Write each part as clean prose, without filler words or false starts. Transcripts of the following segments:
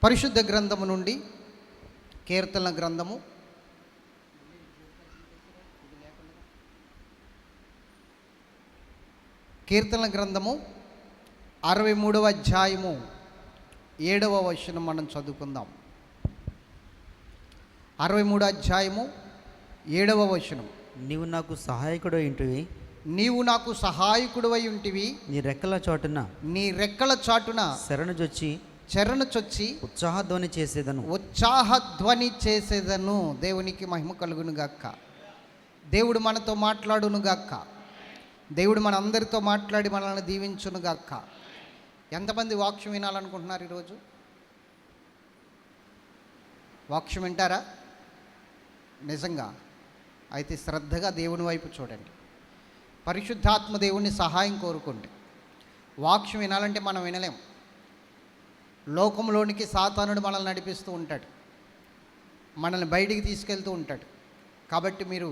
పరిశుద్ధ గ్రంథము నుండి కీర్తనల గ్రంథము కీర్తనల గ్రంథము 63వ అధ్యాయము 7వ వచనం మనం చదువుకుందాం. 63 అధ్యాయము 7వ వచనం. నీవు నాకు సహాయకుడు ఇంటివి, నీవు నాకు సహాయకుడివై ఉంటివి, నీ రెక్కల చాటున శరణుజొచ్చి ఉత్సాహధ్వని చేసేదను. దేవునికి మహిమ కలుగును గాక. దేవుడు మనతో మాట్లాడును గాక. దేవుడు మన అందరితో మాట్లాడి మనల్ని దీవించును గాక. ఎంతమంది వాక్యం వినాలనుకుంటున్నారు ఈరోజు? వాక్యం వింటారా? నిజంగా అయితే శ్రద్ధగా దేవుని వైపు చూడండి. పరిశుద్ధాత్మ దేవుని సహాయం కోరుకోండి. వాక్యం వినాలంటే మనం వినలేం. లోకంలోనికి సాతానుడు మనల్ని నడిపిస్తూ ఉంటాడు, మనల్ని బయటికి తీసుకెళ్తూ ఉంటాడు. కాబట్టి మీరు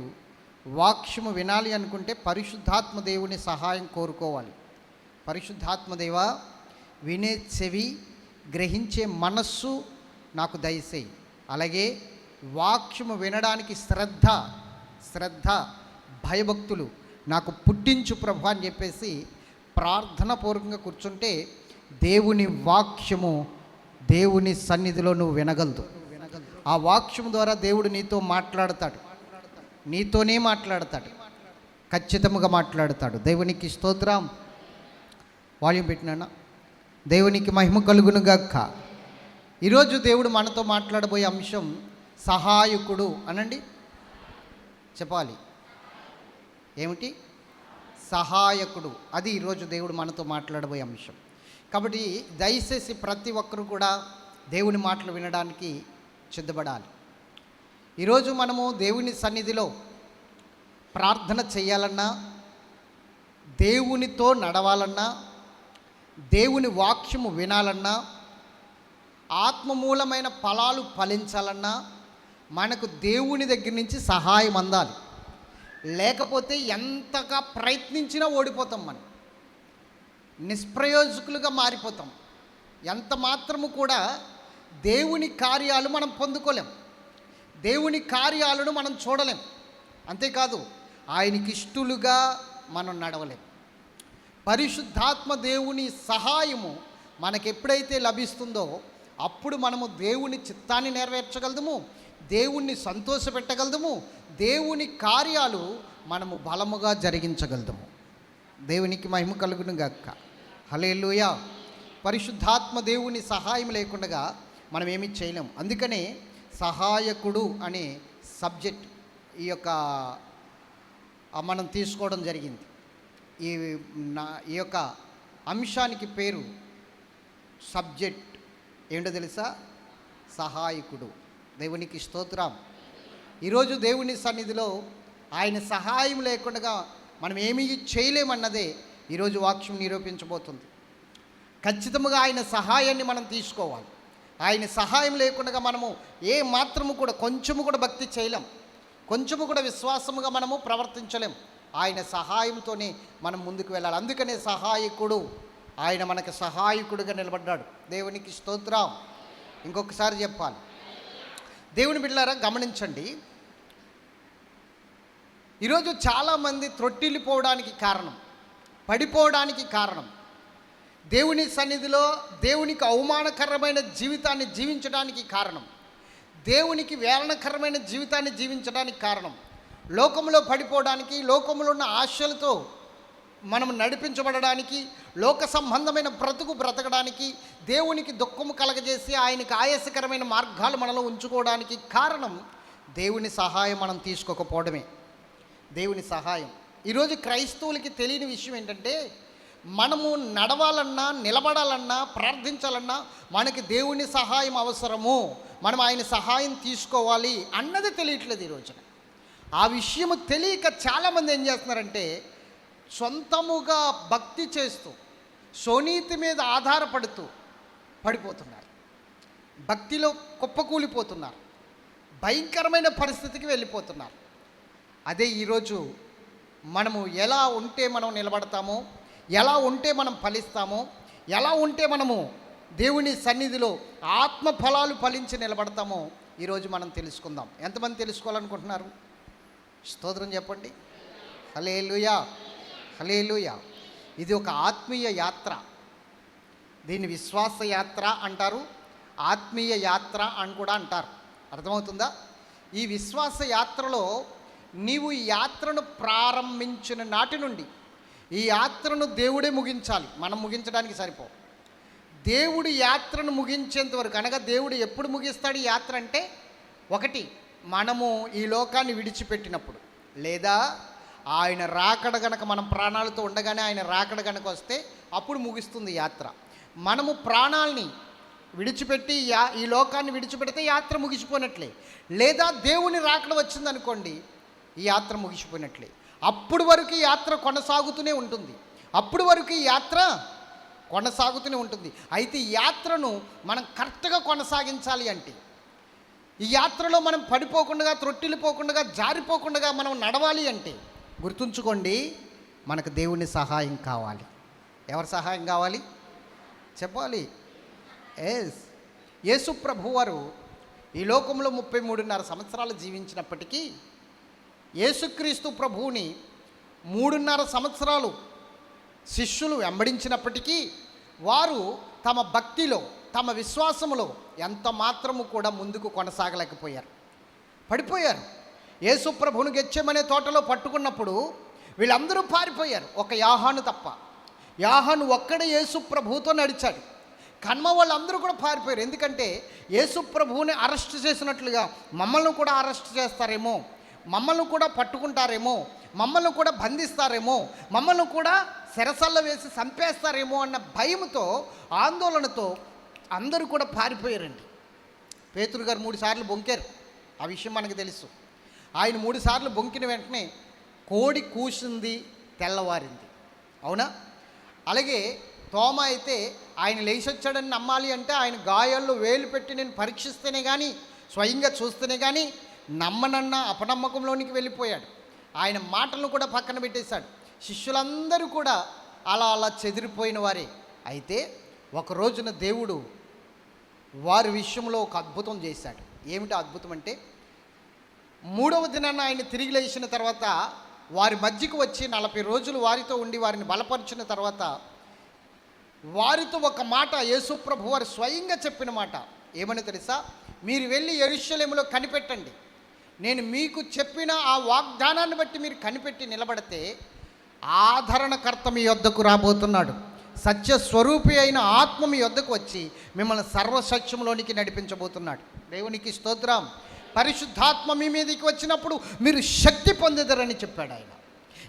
వాక్యము వినాలి అనుకుంటే పరిశుద్ధాత్మ దేవుని సహాయం కోరుకోవాలి. పరిశుద్ధాత్మ దేవా, వినే చెవి, గ్రహించే మనస్సు నాకు దయచేయి. అలాగే వాక్యము వినడానికి శ్రద్ధ భయభక్తులు నాకు పుట్టించు ప్రభు అని చెప్పేసి ప్రార్థన పూర్వకంగా కూర్చుంటే దేవుని వాక్యము దేవుని సన్నిధిలో నువ్వు వినగలదు. ఆ వాక్యము ద్వారా దేవుడు నీతో మాట్లాడతాడు, నీతోనే మాట్లాడతాడు, ఖచ్చితంగా మాట్లాడతాడు. దేవునికి స్తోత్రం. వాల్యూమ్ పెట్టినా. దేవునికి మహిమ కలుగును గాక. ఈరోజు దేవుడు మనతో మాట్లాడబోయే అంశం సహాయకుడు. అనండి, చెప్పాలి. ఏమిటి? సహాయకుడు. అది ఈరోజు దేవుడు మనతో మాట్లాడబోయే అంశం. కాబట్టి దయచేసి ప్రతి ఒక్కరు కూడా దేవుని మాటలు వినడానికి సిద్ధపడాలి. ఈరోజు మనము దేవుని సన్నిధిలో ప్రార్థన చేయాలన్నా, దేవునితో నడవాలన్నా, దేవుని వాక్యము వినాలన్నా, ఆత్మమూలమైన ఫలాలు ఫలించాలన్నా మనకు దేవుని దగ్గర నుంచి సహాయం అందాలి. లేకపోతే ఎంతగా ప్రయత్నించినా ఓడిపోతాం, మనం నిష్ప్రయోజకులుగా మారిపోతాం. ఎంత మాత్రము కూడా దేవుని కార్యాలు మనం పొందుకోలేం, దేవుని కార్యాలను మనం చూడలేం. అంతేకాదు ఆయనకి ఇష్టలుగా మనం నడవలేం. పరిశుద్ధాత్మ దేవుని సహాయము మనకు ఎప్పుడైతే లభిస్తుందో అప్పుడు మనము దేవుని చిత్తాన్ని నెరవేర్చగలము, దేవుణ్ణి సంతోషపెట్టగలము, దేవుని కార్యాలు మనము బలముగా జరిగించగలము. దేవునికి మహిమ కలుగును గాక. హల్లెలూయా. పరిశుద్ధాత్మ దేవుని సహాయం లేకుండా మనం ఏమీ చేయలేము. అందుకనే సహాయకుడు అనే సబ్జెక్ట్ ఈ యొక్క మనం తీసుకోవడం జరిగింది. ఈ యొక్క అంశానికి పేరు సబ్జెక్ట్ ఏంటో తెలుసా? సహాయకుడు. దేవునికి స్తోత్రం. ఈరోజు దేవుని సన్నిధిలో ఆయన సహాయం లేకుండా మనం ఏమీ చేయలేమన్నదే ఈరోజు వాక్యం నిరూపించబోతుంది. ఖచ్చితంగా ఆయన సహాయాన్ని మనం తీసుకోవాలి. ఆయన సహాయం లేకుండా మనము ఏ మాత్రము కూడా కొంచెము కూడా భక్తి చేయలేం, కొంచెము కూడా విశ్వాసముగా మనము ప్రవర్తించలేం. ఆయన సహాయంతోనే మనం ముందుకు వెళ్ళాలి. అందుకనే సహాయకుడు, ఆయన మనకు సహాయకుడుగా నిలబడ్డాడు. దేవునికి స్తోత్రం. ఇంకొకసారి చెప్పాలి. దేవుని బిడ్డలారా గమనించండి, ఈరోజు చాలామంది త్రొట్టిల్లిపోవడానికి కారణం, పడిపోవడానికి కారణం, దేవుని సన్నిధిలో దేవునికి అవమానకరమైన జీవితాన్ని జీవించడానికి కారణం, దేవునికి వేలనకరమైన జీవితాన్ని జీవించడానికి కారణం, లోకంలో పడిపోవడానికి, లోకంలో ఉన్న ఆశలతో మనం నడిపించబడడానికి, లోక సంబంధమైన బ్రతకడానికి, దేవునికి దుఃఖము కలగజేసి ఆయనకి ఆయాసకరమైన మార్గాలు మనలో ఉంచుకోవడానికి కారణం దేవుని సహాయం మనం తీసుకోకపోవడమే. దేవుని సహాయం ఈరోజు క్రైస్తవులకి తెలియని విషయం ఏంటంటే, మనము నడవాలన్నా, నిలబడాలన్నా, ప్రార్థించాలన్నా మనకి దేవుని సహాయం అవసరము, మనం ఆయన సహాయం తీసుకోవాలి అన్నది తెలియట్లేదు ఈ రోజున. ఆ విషయము తెలియక చాలామంది ఏం చేస్తున్నారంటే సొంతముగా భక్తి చేస్తూ స్వనీతి మీద ఆధారపడుతూ పడిపోతున్నారు, భక్తిలో కుప్పకూలిపోతున్నారు, భయంకరమైన పరిస్థితికి వెళ్ళిపోతున్నారు. అదే ఈరోజు మనము ఎలా ఉంటే మనం నిలబడతామో, ఎలా ఉంటే మనం ఫలిస్తామో, ఎలా ఉంటే మనము దేవుని సన్నిధిలో ఆత్మ ఫలాలు ఫలించి నిలబడతామో ఈరోజు మనం తెలుసుకుందాం. ఎంతమంది తెలుసుకోవాలనుకుంటున్నారు? స్తోత్రం చెప్పండి. హల్లెలూయా, హల్లెలూయా. ఇది ఒక ఆత్మీయ యాత్ర. దీన్ని విశ్వాస యాత్ర అంటారు, ఆత్మీయ యాత్ర అని కూడా అంటారు. అర్థమవుతుందా? ఈ విశ్వాస యాత్రలో నీవు ఈ యాత్రను ప్రారంభించిన నాటి నుండి ఈ యాత్రను దేవుడే ముగించాలి, మనం ముగించడానికి సరిపో. దేవుడు యాత్రను ముగించేంత వరకు, అనగా దేవుడు ఎప్పుడు ముగిస్తాడు ఈ యాత్ర అంటే, ఒకటి మనము ఈ లోకాన్ని విడిచిపెట్టినప్పుడు, లేదా ఆయన రాకడ గనక మనం ప్రాణాలతో ఉండగానే ఆయన రాకడ గనక వస్తే అప్పుడు ముగిస్తుంది యాత్ర. మనము ప్రాణాలని విడిచిపెట్టి ఈ లోకాన్ని విడిచిపెడితే యాత్ర ముగిసిపోయినట్లే. లేదా దేవుని రాకడ వచ్చిందనుకోండి, ఈ యాత్ర ముగిసిపోయినట్లే. అప్పుడు వరకు ఈ యాత్ర కొనసాగుతూనే ఉంటుంది, అప్పుడు వరకు ఈ యాత్ర కొనసాగుతూనే ఉంటుంది. అయితే ఈ యాత్రను మనం కరెక్ట్గా కొనసాగించాలి అంటే, ఈ యాత్రలో మనం పడిపోకుండా, త్రొట్టిల్లిపోకుండా, జారిపోకుండా మనం నడవాలి అంటే, గుర్తుంచుకోండి, మనకు దేవుని సహాయం కావాలి. ఎవరి సహాయం కావాలి చెప్పాలి? యేసు ప్రభు వారు ఈ లోకంలో 33.5 సంవత్సరాలు జీవించినప్పటికీ, యేసుక్రీస్తు ప్రభువుని 3.5 సంవత్సరాలు శిష్యులు వెంబడించినప్పటికీ వారు తమ భక్తిలో, తమ విశ్వాసములో ఎంత మాత్రము కూడా ముందుకు కొనసాగలేకపోయారు, పడిపోయారు. యేసు ప్రభువును గెత్సేమనే తోటలో పట్టుకున్నప్పుడు వీళ్ళందరూ పారిపోయారు, ఒక యోహాను తప్ప. యోహాను ఒక్కడే యేసు ప్రభువుతో నడిచాడు. కన్మ వాళ్ళందరూ కూడా పారిపోయారు. ఎందుకంటే యేసు ప్రభువుని అరెస్ట్ చేసినట్లుగా మమ్మల్ని కూడా అరెస్ట్ చేస్తారేమో, మమ్మల్ని కూడా పట్టుకుంటారేమో, మమ్మల్ని కూడా బంధిస్తారేమో, మమ్మల్ని కూడా సెరసల్లో వేసి చంపేస్తారేమో అన్న భయంతో, ఆందోళనతో అందరూ కూడా పారిపోయారండి. పేతురు గారు 3 సార్లు బొంకారు, ఆ విషయం మనకు తెలుసు. ఆయన 3 సార్లు బొంకిన వెంటనే కోడి కూసింది, తెల్లవారింది. అవునా? అలాగే తోమ అయితే ఆయన లేచొచ్చాడని నమ్మాలి అంటే ఆయన గాయాల్లో వేలు పెట్టి నేను పరీక్షిస్తేనే కానీ, స్వయంగా చూస్తేనే కానీ నమ్మనన్న అపనమ్మకంలోనికి వెళ్ళిపోయాడు. ఆయన మాటలను కూడా పక్కన పెట్టేశాడు. శిష్యులందరూ కూడా అలా చెదిరిపోయిన వారే. అయితే ఒక రోజున దేవుడు వారి విషయంలో ఒక అద్భుతం చేశాడు. ఏమిటో అద్భుతం అంటే, 3వ దినాన ఆయన తిరిగి లేచిన తర్వాత వారి మధ్యకు వచ్చి 40 రోజులు వారితో ఉండి వారిని బలపరిచిన తర్వాత వారితో ఒక మాట యేసు ప్రభు వారు స్వయంగా చెప్పిన మాట ఏమని తెలుసా? మీరు వెళ్ళి యెరూషలేములో కనిపెట్టండి. నేను మీకు చెప్పిన ఆ వాగ్దానాన్ని బట్టి మీరు కనిపెట్టి నిలబడితే ఆదరణకర్త మీ యొద్దకు రాబోతున్నాడు. సత్యస్వరూపి అయిన ఆత్మ మీ యొద్దకు వచ్చి మిమ్మల్ని సర్వసత్యంలోనికి నడిపించబోతున్నాడు. దేవునికి స్తోత్రం. పరిశుద్ధాత్మ మీ మీదకి వచ్చినప్పుడు మీరు శక్తి పొందుతారని చెప్పాడు ఆయన.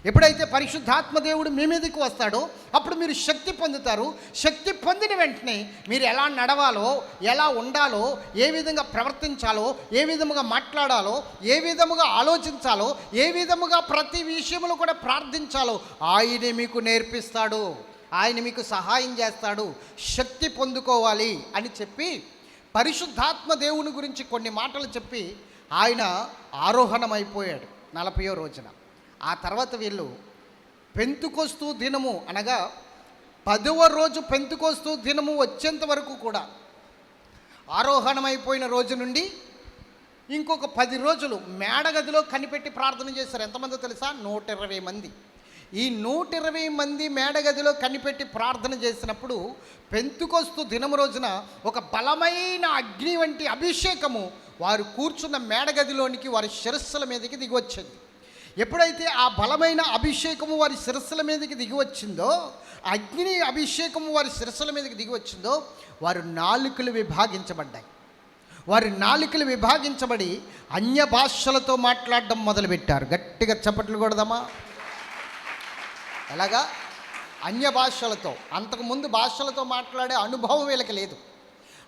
ఎప్పుడైతే పరిశుద్ధాత్మ దేవుడు మీ మీదకి వస్తాడో అప్పుడు మీరు శక్తి పొందుతారు. శక్తి పొందిన వెంటనే మీరు ఎలా నడవాలో, ఎలా ఉండాలో, ఏ విధంగా ప్రవర్తించాలో, ఏ విధముగా మాట్లాడాలో, ఏ విధముగా ఆలోచించాలో, ఏ విధముగా ప్రతి విషయంలో కూడా ప్రార్థించాలో ఆయనే మీకు నేర్పిస్తాడు, ఆయన మీకు సహాయం చేస్తాడు. శక్తి పొందుకోవాలి అని చెప్పి పరిశుద్ధాత్మ దేవుని గురించి కొన్ని మాటలు చెప్పి ఆయన ఆరోహణమైపోయాడు 40వ రోజున. ఆ తర్వాత వీళ్ళు పెంతుకొస్తూ దినము, అనగా 10వ రోజు పెంతుకొస్తూ దినము వచ్చేంత వరకు కూడా, ఆరోహణమైపోయిన రోజు నుండి ఇంకొక 10 రోజులు మేడగదిలో కనిపెట్టి ప్రార్థన చేశారు. ఎంతమందో తెలుసా? 120 మంది. ఈ 120 మంది మేడగదిలో కనిపెట్టి ప్రార్థన చేసినప్పుడు పెంతుకొస్తూ దినము రోజున ఒక బలమైన అగ్ని వంటి అభిషేకము వారు కూర్చున్న మేడగదిలోనికి వారి శిరస్సుల మీదకి దిగివచ్చింది. ఎప్పుడైతే ఆ బలమైన అభిషేకము వారి శిరస్సుల మీదకి దిగివచ్చిందో, అగ్ని అభిషేకము వారి శిరస్సుల మీదకి దిగివచ్చిందో, వారు నాలుకలు విభాగించబడ్డాయి. వారి నాలుకలు విభాగించబడి అన్య భాషలతో మాట్లాడడం మొదలుపెట్టారు. గట్టిగా చప్పట్లు కొడదామా? ఎలాగా? అన్య భాషలతో. అంతకుముందు భాషలతో మాట్లాడే అనుభవం వీళ్ళకి లేదు.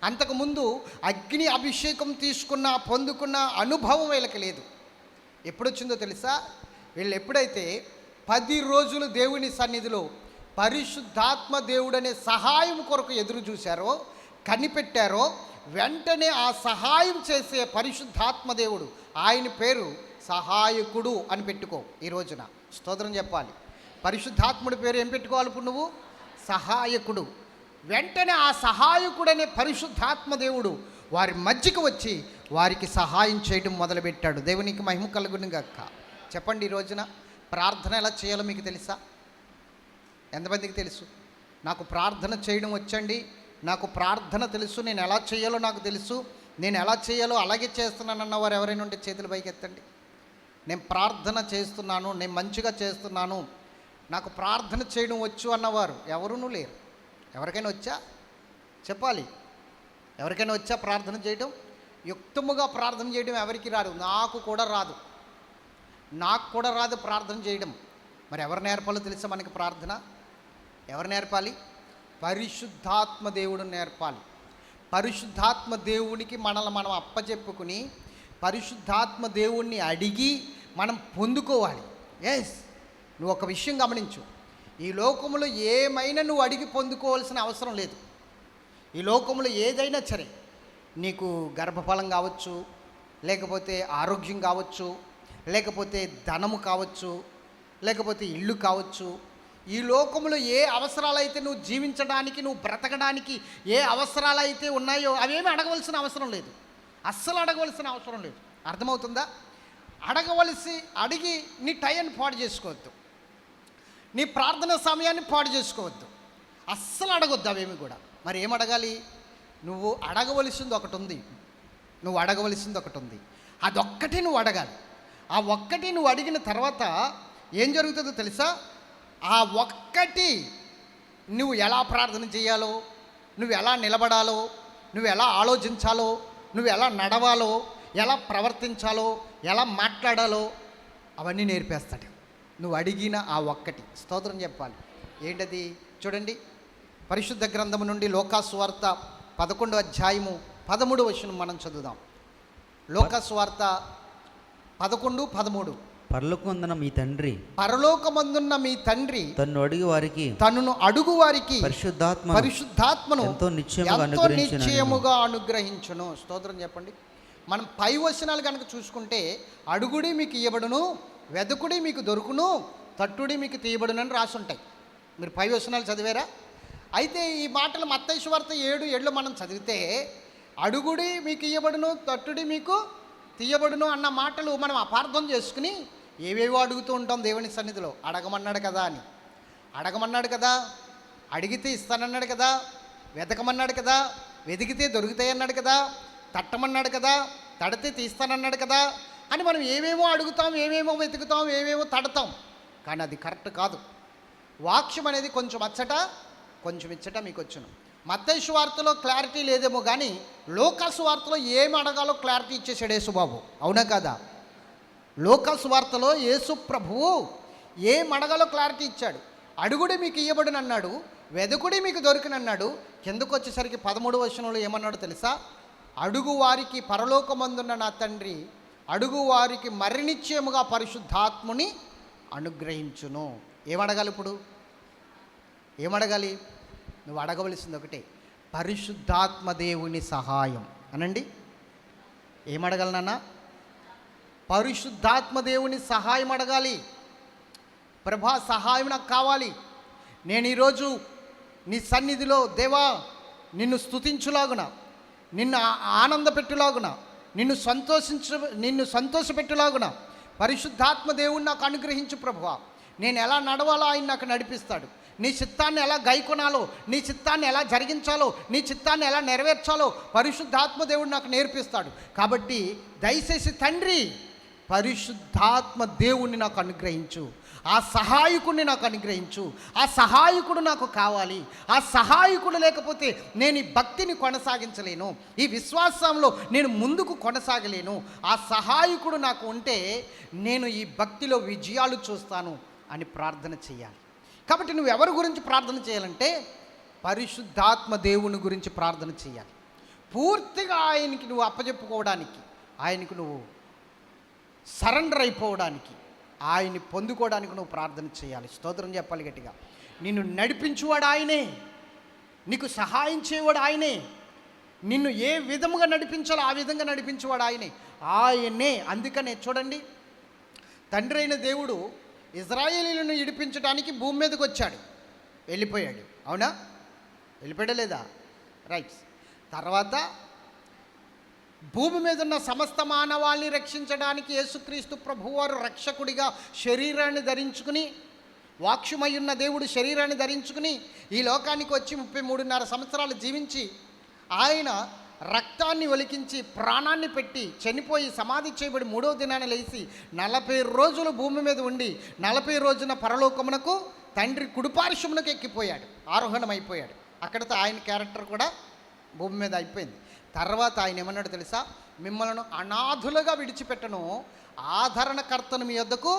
అంతకుముందు అగ్ని అభిషేకం పొందుకున్న అనుభవం వీళ్ళకి లేదు. ఎప్పుడొచ్చిందో తెలుసా? వీళ్ళు ఎప్పుడైతే 10 రోజులు దేవుని సన్నిధిలో పరిశుద్ధాత్మ దేవుడనే సహాయం కొరకు ఎదురు చూశారో, కనిపెట్టారో, వెంటనే ఆ సహాయం చేసే పరిశుద్ధాత్మ దేవుడు, ఆయన పేరు సహాయకుడు అని పెట్టుకో ఈ రోజున. స్తోత్రం చెప్పాలి. పరిశుద్ధాత్ముడి పేరు ఏం పెట్టుకోవాలి ఇప్పుడు నువ్వు? సహాయకుడు. వెంటనే ఆ సహాయకుడనే పరిశుద్ధాత్మ దేవుడు వారి మధ్యకు వచ్చి వారికి సహాయం చేయడం మొదలుపెట్టాడు. దేవునికి మహిమ కలుగును గాక. చెప్పండి, ఈ రోజున ప్రార్థన ఎలా చేయాలో మీకు తెలుసా? ఎంతమందికి తెలుసు? నాకు ప్రార్థన చేయడం వచ్చండి, నాకు ప్రార్థన తెలుసు, నేను ఎలా చేయాలో నాకు తెలుసు, నేను ఎలా చేయాలో అలాగే చేస్తున్నాను అన్నవారు ఎవరైనా ఉంటే చేతులు పైకి ఎత్తండి. నేను ప్రార్థన చేస్తున్నాను, నేను మంచిగా చేస్తున్నాను, నాకు ప్రార్థన చేయడం వచ్చు అన్నవారు ఎవరునూ లేరు. ఎవరికైనా వచ్చా చెప్పాలి. ఎవరికైనా వచ్చా ప్రార్థన చేయడం? యుక్తముగా ప్రార్థన చేయడం ఎవరికి రాదు. నాకు కూడా రాదు ప్రార్థన చేయడం. మరి ఎవరు నేర్పాలో తెలుసా మనకి ప్రార్థన? ఎవరు నేర్పాలి? పరిశుద్ధాత్మ దేవుడు నేర్పాలి. పరిశుద్ధాత్మ దేవునికి మనల్ని మనం అప్పచెప్పుకుని పరిశుద్ధాత్మ దేవుణ్ణి అడిగి మనం పొందుకోవాలి. ఎస్, నువ్వు ఒక విషయం గమనించు. ఈ లోకములో ఏమైనా నువ్వు అడిగి పొందుకోవాల్సిన అవసరం లేదు. ఈ లోకములో ఏదైనా సరే, నీకు గర్భఫలం కావచ్చు, లేకపోతే ఆరోగ్యం కావచ్చు, లేకపోతే ధనము కావచ్చు, లేకపోతే ఇల్లు కావచ్చు, ఈ లోకములో ఏ అవసరాలైతే నువ్వు జీవించడానికి, నువ్వు బ్రతకడానికి ఏ అవసరాలైతే ఉన్నాయో అవేమీ అడగవలసిన అవసరం లేదు. అస్సలు అడగవలసిన అవసరం లేదు. అర్థమవుతుందా? అడిగి నీ టైంని పాడు చేసుకోవద్దు, నీ ప్రార్థన సమయాన్ని పాడు చేసుకోవద్దు, అస్సలు అడగొద్దు అవేమి కూడా. మరి ఏం అడగాలి? నువ్వు అడగవలసింది ఒకటి ఉంది. అదొక్కటి నువ్వు అడగాలి. ఆ ఒక్కటి నువ్వు అడిగిన తర్వాత ఏం జరుగుతుందో తెలుసా? ఆ ఒక్కటి నువ్వు ఎలా ప్రార్థన చేయాలో, నువ్వు ఎలా నిలబడాలో, నువ్వు ఎలా ఆలోచించాలో, నువ్వు ఎలా నడవాలో, ఎలా ప్రవర్తించాలో, ఎలా మాట్లాడాలో అవన్నీ నేర్పేస్తాడు. నువ్వు అడిగిన ఆ ఒక్కటి. స్తోత్రం చెప్పాలి. ఏంటది? చూడండి, పరిశుద్ధ గ్రంథము నుండి లోకాసు వార్త 11వ అధ్యాయము 13వ వచనం మనం చదువుదాం. లోకాసు వార్త 11:13. పరలోకమందున్న మీ తండ్రి తన్ను అడుగు వారికి పరిశుద్ధాత్మను ఎంతో నిశ్చయముగా అనుగ్రహించును. స్తోత్రం చెప్పండి. మనం పై వచనాలు కనుక చూసుకుంటే, అడుగుడి మీకు ఇయ్యబడును, వెదకుడి మీకు దొరుకును, తట్టుడి మీకు తీయబడును అని రాసి ఉంటాయి. మీరు పై వచనాలు చదివారా? అయితే ఈ మాటలు మత్తయి సువార్త 7:7 మనం చదివితే, అడుగుడి మీకు ఇయ్యబడును, తట్టుడి మీకు తీయబడును అన్న మాటలు మనం అపార్థం చేసుకుని ఏవేవో అడుగుతూ ఉంటాం దేవుని సన్నిధిలో. అడగమన్నాడు కదా, అడిగితే ఇస్తానన్నాడు కదా, వెతకమన్నాడు కదా, వెతికితే దొరుకుతాయి అన్నాడు కదా, తట్టమన్నాడు కదా, తడితే తీస్తానన్నాడు కదా అని మనం ఏవేమో అడుగుతాం, ఏవేమో వెతుకుతాం, ఏవేమో తడతాం. కానీ అది కరెక్ట్ కాదు. వాక్యం అనేది కొంచెం అచ్చట కొంచెం ఇచ్చట మీకు వచ్చును. మత్తయి సువార్తలో క్లారిటీ లేదేమో కానీ లోకాసు వార్తలో ఏం అడగాలో క్లారిటీ ఇచ్చేసాడు యేసుబాబు. అవునా కదా? లోకాసు వార్తలో యేసు ప్రభువు ఏం అడగాలో క్లారిటీ ఇచ్చాడు. అడుగుడి మీకు ఇయ్యబడిన అన్నాడు, వెదకుడి మీకు దొరికినన్నాడు. కిందకు వచ్చేసరికి 13వ వచనంలో ఏమన్నాడు తెలుసా? అడుగు వారికి పరలోకమందున్న నా తండ్రి అడుగు వారికి మరినిశ్చయముగా పరిశుద్ధాత్ముని అనుగ్రహించును. ఏమడగాలి ఇప్పుడు? ఏమడగాలి? నువ్వు అడగవలసింది ఒకటే, పరిశుద్ధాత్మ దేవుని సహాయం అనండి. ఏమడగాలి నాన్న? పరిశుద్ధాత్మ దేవుని సహాయం అడగాలి. ప్రభా, సహాయం నాకు కావాలి. నేను ఈరోజు నీ సన్నిధిలో దేవా నిన్ను స్తుతించులాగున, నిన్ను ఆనందపెట్టులాగున, నిన్ను సంతోషపెట్టులాగున పరిశుద్ధాత్మ దేవుని నాకు అనుగ్రహించు ప్రభువా. నేను ఎలా నడవాలో ఆయన నాకు నడిపిస్తాడు. నీ చిత్తాన్ని ఎలా గైకొనాలో, నీ చిత్తాన్ని ఎలా జరిగించాలో, నీ చిత్తాన్ని ఎలా నెరవేర్చాలో పరిశుద్ధాత్మ దేవుడు నాకు నేర్పిస్తాడు. కాబట్టి దయచేసి తండ్రి పరిశుద్ధాత్మ దేవుణ్ణి నాకు అనుగ్రహించు, ఆ సహాయకుడిని నాకు అనుగ్రహించు. ఆ సహాయకుడు నాకు కావాలి. ఆ సహాయకుడు లేకపోతే నేను ఈ భక్తిని కొనసాగించలేను, ఈ విశ్వాసంలో నేను ముందుకు కొనసాగలేను. ఆ సహాయకుడు నాకు ఉంటే నేను ఈ భక్తిలో విజయాలు చూస్తాను అని ప్రార్థన చేయాలి. కాబట్టి నువ్వు ఎవరి గురించి ప్రార్థన చేయాలంటే పరిశుద్ధాత్మ దేవుని గురించి ప్రార్థన చేయాలి. పూర్తిగా ఆయనకి నువ్వు అప్పచెప్పుకోవడానికి, ఆయనకు నువ్వు సరెండర్ అయిపోవడానికి, ఆయన్ని పొందుకోవడానికి నువ్వు ప్రార్థన చేయాలి. స్తోత్రం చెప్పాలి గట్టిగా. నిన్ను నడిపించువాడు ఆయనే, నీకు సహాయం చేయవాడు ఆయనే, నిన్ను ఏ విధముగా నడిపించాలో ఆ విధంగా నడిపించేవాడు ఆయనే. అందుకనే చూడండి, తండ్రి అయిన దేవుడు ఇజ్రాయేలీలను విడిపించడానికి భూమి మీదకి వచ్చాడు, వెళ్ళిపోయాడు. అవునా? వెళ్ళిపోయాడా లేదా? రైట్. తర్వాత భూమి మీద ఉన్న సమస్త మానవాళిని రక్షించడానికి యేసుక్రీస్తు ప్రభువారు రక్షకుడిగా శరీరాన్ని ధరించుకుని, వాక్యమై ఉన్న దేవుడు శరీరాన్ని ధరించుకుని ఈ లోకానికి వచ్చి 33.5 సంవత్సరాలు జీవించి, ఆయన రక్తాన్ని ఒలికించి ప్రాణాన్ని పెట్టి చనిపోయి సమాధి చేయబడి 3వ దినాన లేచి 40 రోజులు భూమి మీద ఉండి 40 రోజున పరలోకమునకు తండ్రి కుడిపార్శ్వమునకు ఎక్కిపోయాడు, ఆరోహణమైపోయాడు. అక్కడితో ఆయన క్యారెక్టర్ కూడా భూమి మీద అయిపోయింది. తర్వాత ఆయన ఏమన్నాడు తెలుసా? మిమ్మల్ని అనాథులుగా విడిచిపెట్టను, ఆదరణకర్తను మీ యొద్దకు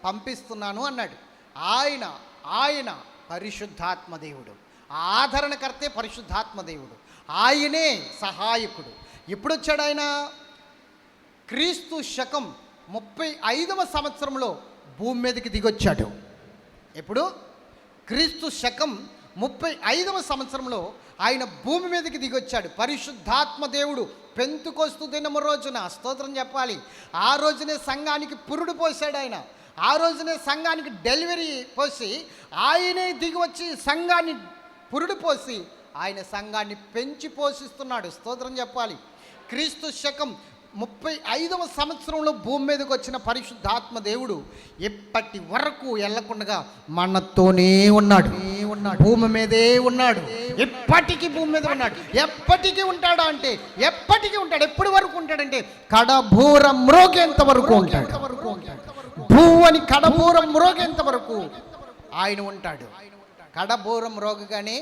పంపిస్తున్నాను అన్నాడు. ఆయన పరిశుద్ధాత్మ దేవుడు. ఆదరణకర్తే పరిశుద్ధాత్మ దేవుడు. ఆయనే సహాయకుడు. ఎప్పుడు వచ్చాడు ఆయన? క్రీస్తు శకం 35వ సంవత్సరంలో భూమి మీదకి దిగొచ్చాడు. ఎప్పుడు? క్రీస్తు శకం 35వ సంవత్సరంలో ఆయన భూమి మీదకి దిగొచ్చాడు. పరిశుద్ధాత్మ దేవుడు పెంతుకొస్తు దినము రోజున, స్తోత్రం చెప్పాలి, ఆ రోజునే సంఘానికి పురుడు పోసాడు ఆయన. ఆ రోజునే సంఘానికి డెలివరీ పోసి ఆయనే దిగి వచ్చి సంఘాన్ని పురుడు పోసి ఆయన సంఘాన్ని పెంచి పోషిస్తున్నాడు. స్తోత్రం చెప్పాలి. క్రీస్తు శకం 35వ సంవత్సరంలో భూమి మీదకి వచ్చిన పరిశుద్ధాత్మ దేవుడు ఎప్పటి వరకు వెళ్ళకుండా మనతోనే ఉన్నాడు. భూమి మీదే ఉన్నాడు. ఎప్పటికీ భూమి మీద ఉన్నాడు. ఎప్పటికీ ఉంటాడా అంటే ఎప్పటికీ ఉంటాడు. ఎప్పటి వరకు ఉంటాడంటే కడబూర మ్రోగేంత వరకు ఉంటాడు. భూ అని కడబూర మ్రోగేంత వరకు ఆయన ఉంటాడు. కడబూరం మ్రోగగానే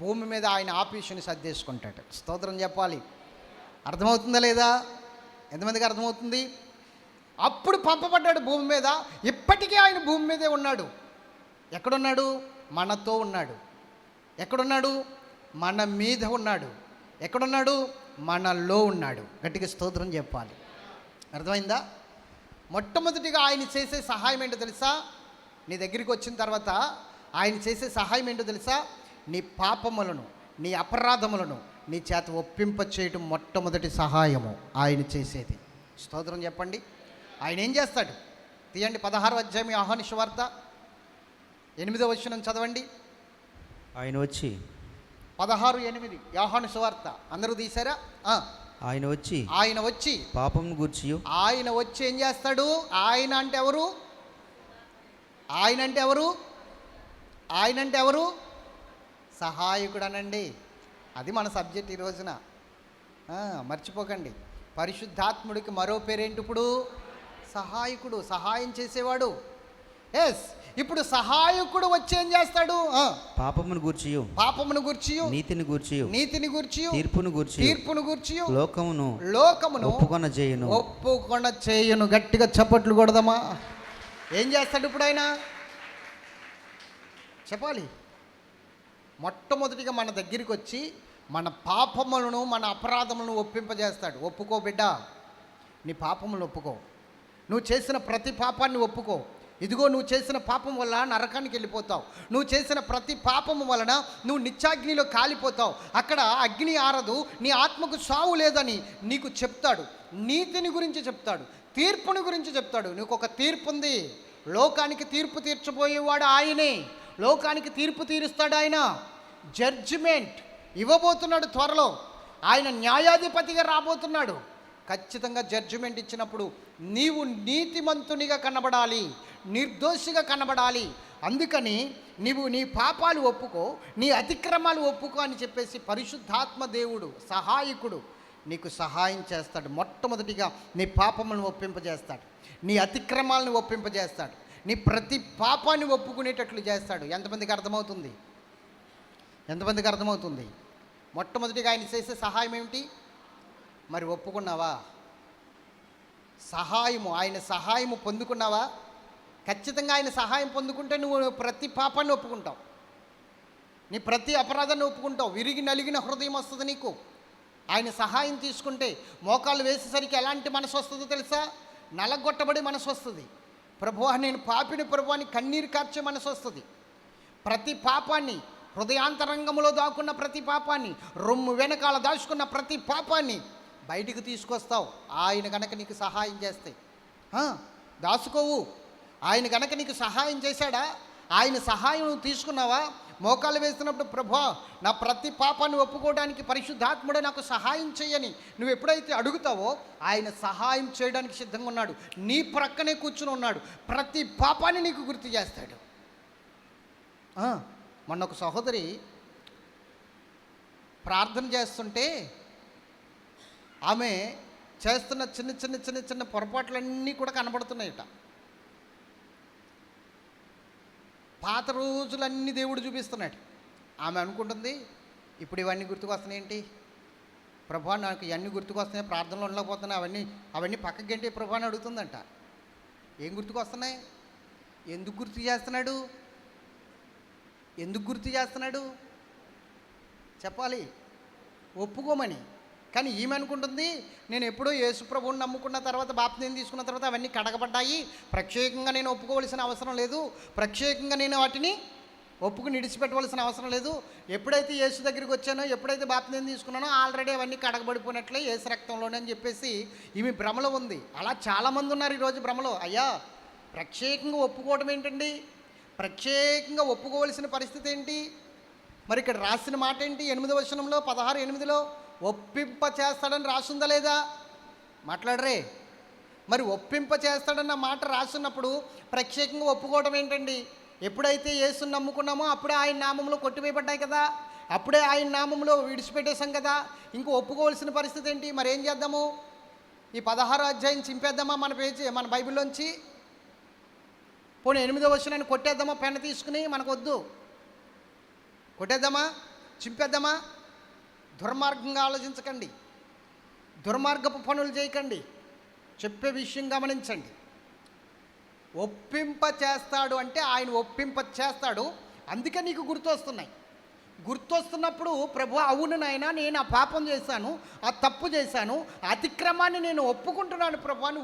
భూమి మీద ఆయన ఆఫీసుని సర్దేసుకుంటాడు. స్తోత్రం చెప్పాలి. అర్థమవుతుందా లేదా? ఎంతమందికి అర్థమవుతుంది? అప్పుడు పంపబడ్డాడు భూమి మీద. ఇప్పటికీ ఆయన భూమి మీదే ఉన్నాడు. ఎక్కడున్నాడు? మనతో ఉన్నాడు. ఎక్కడున్నాడు? మన మీద ఉన్నాడు. ఎక్కడున్నాడు? మనలో ఉన్నాడు. గట్టిగా స్తోత్రం చెప్పాలి. అర్థమైందా? మొట్టమొదటిగా ఆయన చేసే సహాయం ఏంటో తెలుసా? నీ దగ్గరికి వచ్చిన తర్వాత ఆయన చేసే సహాయం ఏంటో తెలుసా? నీ పాపములను, నీ అపరాధములను నీ చేత ఒప్పింప చేయటం మొట్టమొదటి సహాయము ఆయన చేసేది. స్తోత్రం చెప్పండి. ఆయన ఏం చేస్తాడు? తీయండి 16వ అధ్యాయం యోహాను సువార్త 8వ వచనం చదవండి. ఆయన వచ్చి 16:8 యోహాను సువార్త. అందరూ తీశారా? ఆయన వచ్చి పాపం గూర్చి, ఆయన వచ్చి ఏం చేస్తాడు? ఆయన అంటే ఎవరు? ఆయన అంటే ఎవరు? సహాయకుడు అనండి. అది మన సబ్జెక్ట్ ఈ రోజున. మర్చిపోకండి. పరిశుద్ధాత్ముడికి మరో పేరేంటి ఇప్పుడు? సహాయకుడు, సహాయం చేసేవాడు. ఎస్. ఇప్పుడు సహాయకుడు వచ్చి ఏం చేస్తాడు? పాపమును గూర్చి, నీతిని గూర్చి, తీర్పును గూర్చి, లోకమును ఒప్పుకొన చేయును. గట్టిగా చప్పట్లు కొడదామా? ఏం చేస్తాడు ఇప్పుడు ఆయన? చెప్పాలి. మొట్టమొదటిగా మన దగ్గరికి వచ్చి మన పాపములను, మన అపరాధములను ఒప్పింపజేస్తాడు. ఒప్పుకో బిడ్డ, నీ పాపములను ఒప్పుకో. నువ్వు చేసిన ప్రతి పాపాన్ని ఒప్పుకో. ఇదిగో నువ్వు చేసిన పాపం వల్ల నరకానికి వెళ్ళిపోతావు. నువ్వు చేసిన ప్రతి పాపము వలన నువ్వు నిత్యాగ్నిలో కాలిపోతావు. అక్కడ అగ్ని ఆరదు, నీ ఆత్మకు సావు లేదని నీకు చెప్తాడు. నీతిని గురించి చెప్తాడు, తీర్పుని గురించి చెప్తాడు. నీకు ఒక తీర్పు ఉంది. లోకానికి తీర్పు తీర్చబోయేవాడు ఆయనే. లోకానికి తీర్పు తీరుస్తాడు ఆయన. జడ్జిమెంట్ ఇవ్వబోతున్నాడు త్వరలో. ఆయన న్యాయాధిపతిగా రాబోతున్నాడు. ఖచ్చితంగా జడ్జిమెంట్ ఇచ్చినప్పుడు నీవు నీతిమంతునిగా కనబడాలి, నిర్దోషిగా కనబడాలి. అందుకని నీవు నీ పాపాలు ఒప్పుకో, నీ అతిక్రమాలు ఒప్పుకో అని చెప్పేసి పరిశుద్ధాత్మ దేవుడు సహాయకుడు నీకు సహాయం చేస్తాడు. మొట్టమొదటిగా నీ పాపములను ఒప్పింపజేస్తాడు, నీ అతిక్రమాలను ఒప్పింపజేస్తాడు, నీ ప్రతి పాపాన్ని ఒప్పుకునేటట్లు చేస్తాడు. ఎంతమందికి అర్థమవుతుంది? మొట్టమొదటిగా ఆయన చేసే సహాయం ఏమిటి? మరి ఒప్పుకున్నావా? ఆయన సహాయము పొందుకున్నావా? ఖచ్చితంగా ఆయన సహాయం పొందుకుంటే నువ్వు ప్రతి పాపాన్ని ఒప్పుకుంటావు, నీ ప్రతి అపరాధాన్ని ఒప్పుకుంటావు. విరిగి నలిగిన హృదయం వస్తుంది నీకు. ఆయన సహాయం తీసుకుంటే మోకాళ్ళు వేసేసరికి ఎలాంటి మనసు వస్తుందో తెలుసా? నలగొట్టబడి మనసు వస్తుంది. ప్రభువా నేను పాపిని ప్రభువాని కన్నీరు కార్చే మనసు వస్తుంది. ప్రతి పాపాన్ని, హృదయాంతరంగంలో దాక్కున్న ప్రతి పాపాన్ని, రొమ్ము వెనకాల దాచుకున్న ప్రతి పాపాన్ని బయటికి తీసుకొస్తావు ఆయన కనుక నీకు సహాయం చేస్తే. దాచుకోవు. ఆయన కనుక నీకు సహాయం చేశాడా? ఆయన సహాయం నువ్వు తీసుకున్నావా? మోకాలు వేస్తున్నప్పుడు ప్రభువా నా ప్రతి పాపాన్ని ఒప్పుకోవడానికి పరిశుద్ధాత్ముడే నాకు సహాయం చేయని నువ్వు ఎప్పుడైతే అడుగుతావో ఆయన సహాయం చేయడానికి సిద్ధంగా ఉన్నాడు. నీ ప్రక్కనే కూర్చుని ఉన్నాడు. ప్రతి పాపాన్ని నీకు గుర్తు చేస్తాడు. మొన్న ఒక సహోదరి ప్రార్థన చేస్తుంటే ఆమె చేస్తున్న చిన్న చిన్న చిన్న చిన్న పొరపాట్లన్నీ కూడా కనబడుతున్నాయట. పాత రోజులన్నీ దేవుడు చూపిస్తున్నాడు. ఆమె అనుకుంటుంది, ఇప్పుడు ఇవన్నీ గుర్తుకొస్తున్నాయేంటి ప్రభా, నాకు ఇవన్నీ గుర్తుకొస్తున్నాయి, ప్రార్థనలో ఉండలేకపోతున్నాయి, అవన్నీ పక్కకేంటి ప్రభా అని అడుగుతుందంట. ఏం గుర్తుకొస్తున్నాయి? ఎందుకు గుర్తు చేస్తున్నాడు? ఎందుకు గుర్తు చేస్తున్నాడు చెప్పాలి, ఒప్పుకోమని. కానీ ఈమె అనుకుంటుంది, నేను ఎప్పుడో యేసు ప్రభువుని నమ్ముకున్న తర్వాత బాప్తిసం తీసుకున్న తర్వాత అవన్నీ కడగబడ్డాయి, ప్రత్యేకంగా నేను ఒప్పుకోవలసిన అవసరం లేదు, ప్రత్యేకంగా నేను వాటిని ఒప్పుకుని విడిచిపెట్టవలసిన అవసరం లేదు. ఎప్పుడైతే యేసు దగ్గరికి వచ్చానో, ఎప్పుడైతే బాప్తిసం తీసుకున్నానో ఆల్రెడీ అవన్నీ కడగబడిపోయినట్లే యేసు రక్తంలోనే అని చెప్పేసి ఈమె భ్రమలో ఉంది. అలా చాలామంది ఉన్నారు ఈరోజు భ్రమలో. అయ్యా, ప్రత్యేకంగా ఒప్పుకోవడం ఏంటండి? ప్రత్యేకంగా ఒప్పుకోవలసిన పరిస్థితి ఏంటి? మరి ఇక్కడ రాసిన మాట ఏంటి? 8వ వచనంలో 16:8 ఒప్పింప చేస్తాడని రాసిందా లేదా? మాట్లాడరే. మరి ఒప్పింప చేస్తాడన్న మాట రాస్తున్నప్పుడు ప్రత్యేకంగా ఒప్పుకోవడం ఏంటండి? ఎప్పుడైతే యేసుని నమ్ముకున్నామో అప్పుడే ఆయన నామంలో కొట్టివేయబడ్డాయి కదా, అప్పుడే ఆయన నామంలో విడిచిపెట్టేశాం కదా, ఇంకో ఒప్పుకోవాల్సిన పరిస్థితి ఏంటి? మరి ఏం చేద్దాము? ఈ 16వ అధ్యాయం చింపేద్దామా మన బైబిల్లోంచి? పోనీ 8వ వచనాన్ని కొట్టేద్దామా? పెన్ తీసుకుని, మనకు వద్దు, కొట్టేద్దామా, చింపేద్దామా? దుర్మార్గంగా ఆలోచించకండి, దుర్మార్గపు పనులు చేయకండి. చెప్పే విషయం గమనించండి. ఒప్పింప చేస్తాడు అంటే ఆయన ఒప్పింప చేస్తాడు. అందుకే నీకు గుర్తొస్తున్నాయి. గుర్తొస్తున్నప్పుడు ప్రభు, అవును నాయనా, నేను ఆ పాపం చేశాను, ఆ తప్పు చేశాను, అతిక్రమాన్ని నేను ఒప్పుకుంటున్నాను ప్రభు అని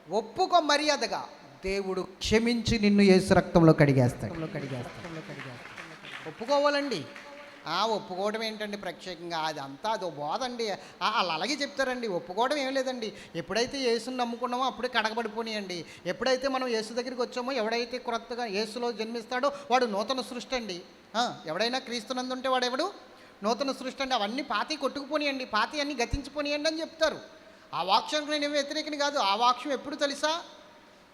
ఒప్పుకో మర్యాదగా. దేవుడు క్షమించి నిన్ను యేసు రక్తంలో కడిగేస్తాడు. ఒప్పుకోవాలండి. ఒప్పుకోవడం ఏంటండి ప్రత్యేకంగా? అదో బోధండి. వాళ్ళు అలాగే చెప్తారండి. ఒప్పుకోవడం ఏం లేదండి. ఎప్పుడైతే యేసుని నమ్ముకున్నామో అప్పుడే కడగబడిపోయాయండి. ఎప్పుడైతే మనం యేసు దగ్గరికి వచ్చామో, ఎవడైతే క్రొత్తగా యేసులో జన్మిస్తాడో వాడు నూతన సృష్టి అండి. ఎవడైనా క్రీస్తునందుంటే వాడెవడు నూతన సృష్టి అండి. అవన్నీ పాతి కొట్టుకుపోనియండి, పాతి అన్నీ గతించిపోనియండి అని చెప్తారు. ఆ వాక్యానికి నేనేమి వ్యతిరేకని కాదు. ఆ వాక్యం ఎప్పుడు తెలుసా?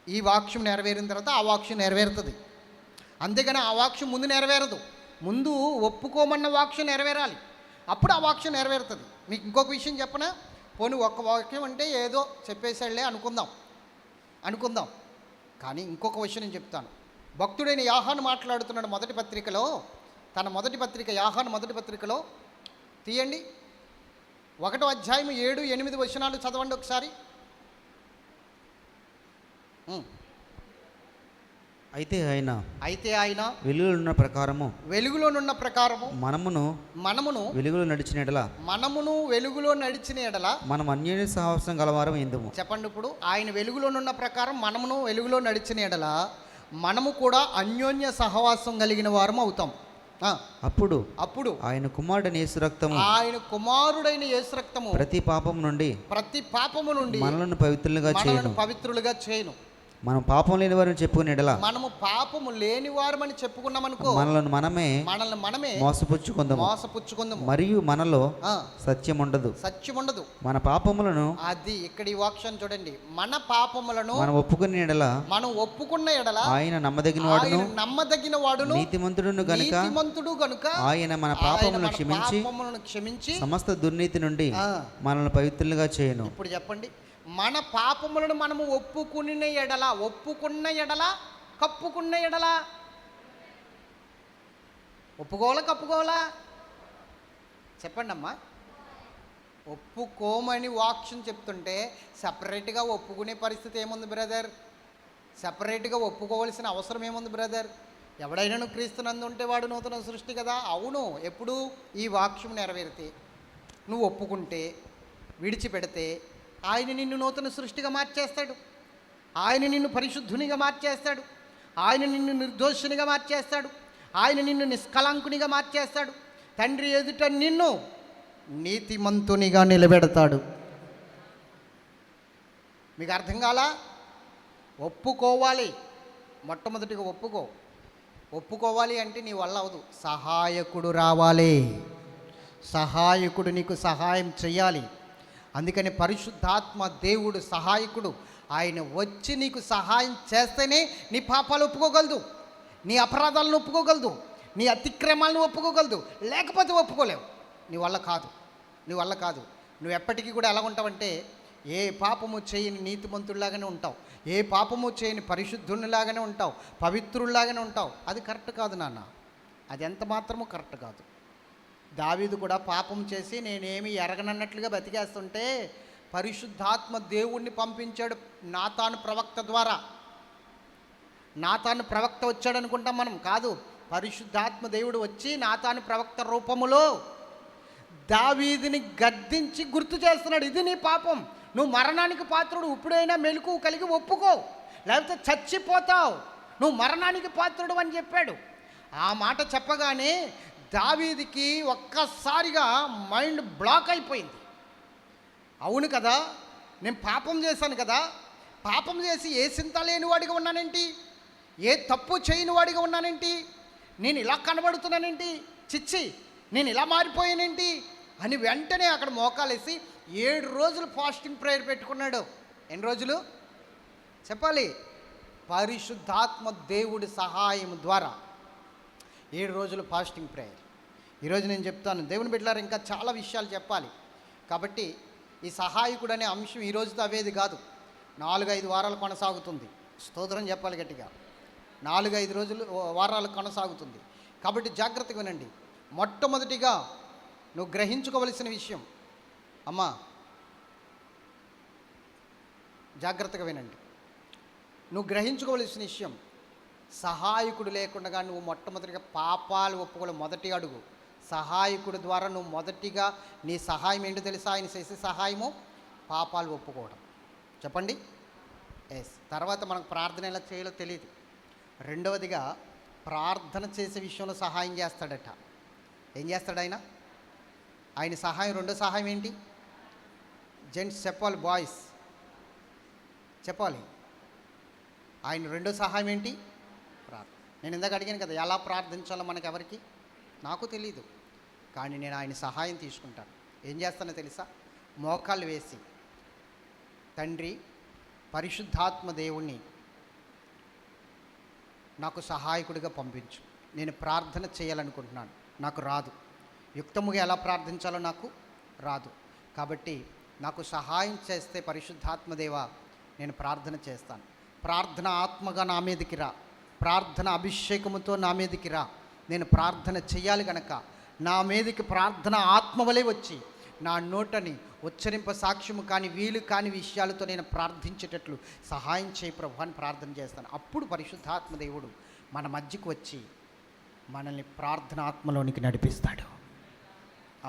ఈ వాక్యం నెరవేరిన తర్వాత ఆ వాక్యం నెరవేరుతుంది. అంతేగాని ఆ వాక్యం ముందు నెరవేరదు. ముందు ఒప్పుకోమన్న వాక్యం నెరవేరాలి, అప్పుడు ఆ వాక్యం నెరవేరుతుంది. మీకు ఇంకొక విషయం చెప్పనా? పోనీ ఒక్క వాక్యం అంటే ఏదో చెప్పేసాడులే అనుకుందాం. కానీ ఇంకొక విషయం నేను చెప్తాను. భక్తుడైన యోహాను మాట్లాడుతున్నాడు మొదటి పత్రికలో, తన మొదటి పత్రిక, యోహాను మొదటి పత్రికలో తీయండి, 1వ అధ్యాయం 7-8 వచనాలు చదవండి ఒకసారి. అయితే ఆయన వెలుగులోనున్న ప్రకారము మనమును వెలుగులో నడిచిన ఎడల మనం అన్యోన్య సహవాసం గలవారం ఎందుము. చెప్పండి. ఇప్పుడు ఆయన వెలుగులోనున్న ప్రకారం మనమును వెలుగులో నడిచిన ఎడల మనము కూడా అన్యోన్య సహవాసం కలిగిన వారం అవుతాం. అప్పుడు ఆయన కుమారుడైన యేసు రక్తము ప్రతి పాపము నుండి మనలను పవిత్రులుగా చేయను. మనం పాపం లేని వారిని చెప్పుకునే ఎడల మనము పాపము లేని వారమని చెప్పుకున్నామనుకో, మనల్ని మనమే మోసపుచ్చుకుందాము మరియు మనలో సత్యం ఉండదు. మన పాపములను, అది ఇక్కడ ఈ వాక్యం చూడండి, మన పాపములను మనం ఒప్పుకునే ఎడల ఆయన నమ్మదగిన వాడును నీతిమంతుడు గనుక ఆయన మన పాపములను క్షమించి సమస్త దుర్నీతి నుండి మనల్ని పవిత్రులుగా చేయను. ఇప్పుడు చెప్పండి, మన పాపములను మనము ఒప్పుకున్న ఎడల కప్పుకున్న ఎడల కప్పుకోవాలా చెప్పండి అమ్మా. ఒప్పుకోమని వాక్యం చెప్తుంటే సపరేట్గా ఒప్పుకునే పరిస్థితి ఏముంది బ్రదర్? సపరేట్గా ఒప్పుకోవాల్సిన అవసరం ఏముంది బ్రదర్? ఎవడైనా క్రీస్తునందు ఉంటే వాడు నూతన సృష్టి కదా. అవును, ఎప్పుడు ఈ వాక్యం నెరవేరితే, నువ్వు ఒప్పుకుంటే, విడిచిపెడితే ఆయన నిన్ను నూతన సృష్టిగా మార్చేస్తాడు. ఆయన నిన్ను పరిశుద్ధునిగా మార్చేస్తాడు. ఆయన నిన్ను నిర్దోషునిగా మార్చేస్తాడు. ఆయన నిన్ను నిష్కళంకునిగా మార్చేస్తాడు. తండ్రి ఎదుట నిన్ను నీతిమంతునిగా నిలబెడతాడు. మీకు అర్థం కాలా? ఒప్పుకోవాలి. మొట్టమొదటిగా ఒప్పుకోవాలి అంటే నీ వల్ల అవదు. సహాయకుడు రావాలి, సహాయకుడు నీకు సహాయం చేయాలి. అందుకని పరిశుద్ధాత్మ దేవుడు సహాయకుడు, ఆయన వచ్చి నీకు సహాయం చేస్తేనే నీ పాపాలు ఒప్పుకోగలదు, నీ అపరాధాలను ఒప్పుకోగలదు, నీ అతిక్రమాలను ఒప్పుకోగలదు. లేకపోతే ఒప్పుకోలేవు. నీ వల్ల కాదు. నువ్వు ఎప్పటికీ కూడా ఎలా ఉంటావంటే, ఏ పాపము చేయని నీతిమంతుడిలాగానే ఉంటావు, ఏ పాపము చేయని పరిశుద్ధునిలాగానే ఉంటావు, పవిత్రుల్లాగానే ఉంటావు. అది కరెక్ట్ కాదు నాన్న, అది ఎంత మాత్రమూ కరెక్ట్ కాదు. దావీదు కూడా పాపం చేసి నేనేమి ఎరగనన్నట్లుగా బతికేస్తుంటే పరిశుద్ధాత్మ దేవుణ్ణి పంపించాడు నాతాను ప్రవక్త ద్వారా. నాతాను ప్రవక్త వచ్చాడు అనుకుంటాం మనం, కాదు. పరిశుద్ధాత్మ దేవుడు వచ్చి నాతాను ప్రవక్త రూపములో దావీదుని గద్దించి గుర్తు చేస్తున్నాడు, ఇది నీ పాపం, నువ్వు మరణానికి పాత్రుడు, ఇప్పుడైనా మెలకువ కలిగి ఒప్పుకో, లేకపోతే చచ్చిపోతావు, నువ్వు మరణానికి పాత్రుడు అని చెప్పాడు. ఆ మాట చెప్పగానే దావీదుకి ఒక్కసారిగా మైండ్ బ్లాక్ అయిపోయింది. అవును కదా, నేను పాపం చేశాను కదా, పాపం చేసి ఏ చింత లేని వాడిగా ఉన్నానేంటి, ఏ తప్పు చేయని వాడిగా ఉన్నానేంటి, నేను ఇలా కనబడుతున్నానేంటి, చిచ్చి నేను ఇలా మారిపోయానేంటి అని వెంటనే అక్కడ మోకాలేసి 7 రోజులు ఫాస్టింగ్ ప్రేయర్ పెట్టుకున్నాడు. ఎన్ని రోజులు చెప్పాలి? పరిశుద్ధాత్మ దేవుడి సహాయం ద్వారా 7 రోజులు ఫాస్టింగ్ ప్రేయర్. ఈరోజు నేను చెప్తాను, దేవుని బిడ్డలారా, ఇంకా చాలా విషయాలు చెప్పాలి. కాబట్టి ఈ సహాయకుడు అనే అంశం ఈ రోజుతో అవేది కాదు, 4-5 వారాలు కొనసాగుతుంది. స్తోత్రం చెప్పాలి గట్టిగా. 4-5 వారాలు కొనసాగుతుంది. కాబట్టి జాగ్రత్తగా వినండి. మొట్టమొదటిగా నువ్వు గ్రహించుకోవలసిన విషయం, అమ్మా జాగ్రత్తగా వినండి, నువ్వు గ్రహించుకోవలసిన విషయం, సహాయకుడు లేకుండా నువ్వు మొట్టమొదటిగా పాపాలు ఒప్పుకోవడం మొదటి అడుగు. సహాయకుడి ద్వారా నువ్వు మొదటిగా నీ సహాయం ఏంటో తెలుసా? ఆయన చేసే సహాయము పాపాలు ఒప్పుకోవడం. చెప్పండి. ఎస్. తర్వాత మనకు ప్రార్థన ఎలా చేయాలో తెలియదు. రెండవదిగా ప్రార్థన చేసే విషయంలో సహాయం చేస్తాడట. ఏం చేస్తాడు ఆయన? ఆయన సహాయం, రెండో సహాయం ఏంటి? జెంట్స్ చెప్పాలి, బాయ్స్ చెప్పాలి. ఆయన రెండో సహాయం ఏంటి? ప్రార్థన. నేను ఇందాక అడిగాను కదా, ఎలా ప్రార్థించాలో మనకు ఎవరికి, నాకు తెలీదు. కానీ నేను ఆయన సహాయం తీసుకుంటాను. ఏం చేస్తానో తెలుసా? మోకాళ్ళు వేసి, తండ్రి పరిశుద్ధాత్మ దేవుణ్ణి నాకు సహాయకుడిగా పంపించు, నేను ప్రార్థన చేయాలనుకుంటున్నాను, నాకు రాదు, యుక్తముగా ఎలా ప్రార్థించాలో నాకు రాదు, కాబట్టి నాకు సహాయం చేస్తే పరిశుద్ధాత్మదేవా నేను ప్రార్థన చేస్తాను. ప్రార్థన ఆత్మగా నా మీదకి రా, ప్రార్థన అభిషేకముతో నా మీదకి రా, నేను ప్రార్థన చేయాలి కనుక నా మీదకి ప్రార్థన ఆత్మవలే వచ్చి నా నోటని ఉచ్చరింప సాక్ష్యము కాని వీలు కాని విషయాలతో నేను ప్రార్థించేటట్లు సహాయం చేయి ప్రభు అని ప్రార్థన చేస్తాను. అప్పుడు పరిశుద్ధాత్మ దేవుడు మన మధ్యకు వచ్చి మనల్ని ప్రార్థన ఆత్మలోనికి నడిపిస్తాడు.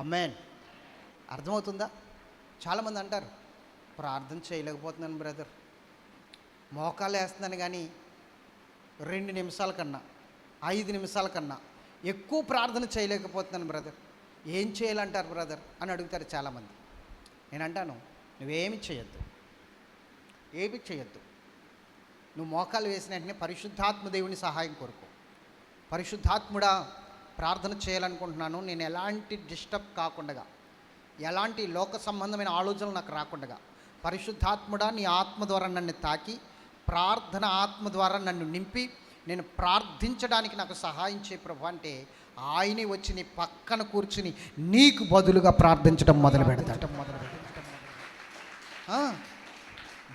ఆమేన్. అర్థమవుతుందా? చాలామంది అంటారు, ప్రార్థన చేయలేకపోతున్నాను బ్రదర్, మోకాలు వేస్తున్నాను కానీ 2 నిమిషాల కన్నా 5 నిమిషాల కన్నా ఎక్కువ ప్రార్థన చేయలేకపోతున్నాను బ్రదర్, ఏం చేయాలంటారు బ్రదర్ అని అడుగుతారు చాలామంది. నేను అంటాను, నువ్వేమి చేయొద్దు, ఏమి చేయొద్దు. నువ్వు మోకాలు వేసిన వెంటనే పరిశుద్ధాత్మ దేవుని సహాయం కోరుకో. పరిశుద్ధాత్ముడా, ప్రార్థన చేయాలనుకుంటున్నాను, నేను ఎలాంటి డిస్టర్బ్ కాకుండా, ఎలాంటి లోక సంబంధమైన ఆలోచనలు నాకు రాకుండా, పరిశుద్ధాత్ముడా నీ ఆత్మ ద్వారా నన్ను తాకి, ప్రార్థన ఆత్మ ద్వారా నన్ను నింపి, నేను ప్రార్థించడానికి నాకు సహాయం చేయ ప్రభు అంటే ఆయనే వచ్చి నీ పక్కన కూర్చుని నీకు బదులుగా ప్రార్థించడం మొదలు పెడతాడు.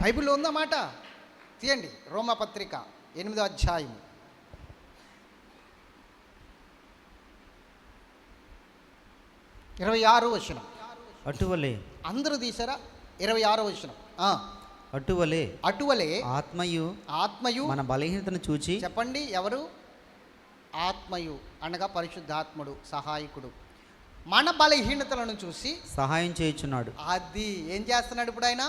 బైబిల్లో ఉందన్నమాట. తీయండి, రోమాపత్రిక 8వ అధ్యాయం 26వ వచనం. అటువలే అందరూ తీసారా? 26వ వచనం. అటువలే ఆత్మయు మన బలహీనతను చూచి. చెప్పండి, ఎవరు? ఆత్మయు అనగా పరిశుద్ధాత్ముడు, సహాయకుడు. మన బలహీనతలను చూసి సహాయం చేయుచున్నాడు. అది ఏం చేస్తున్నాడు ఇప్పుడు ఆయన?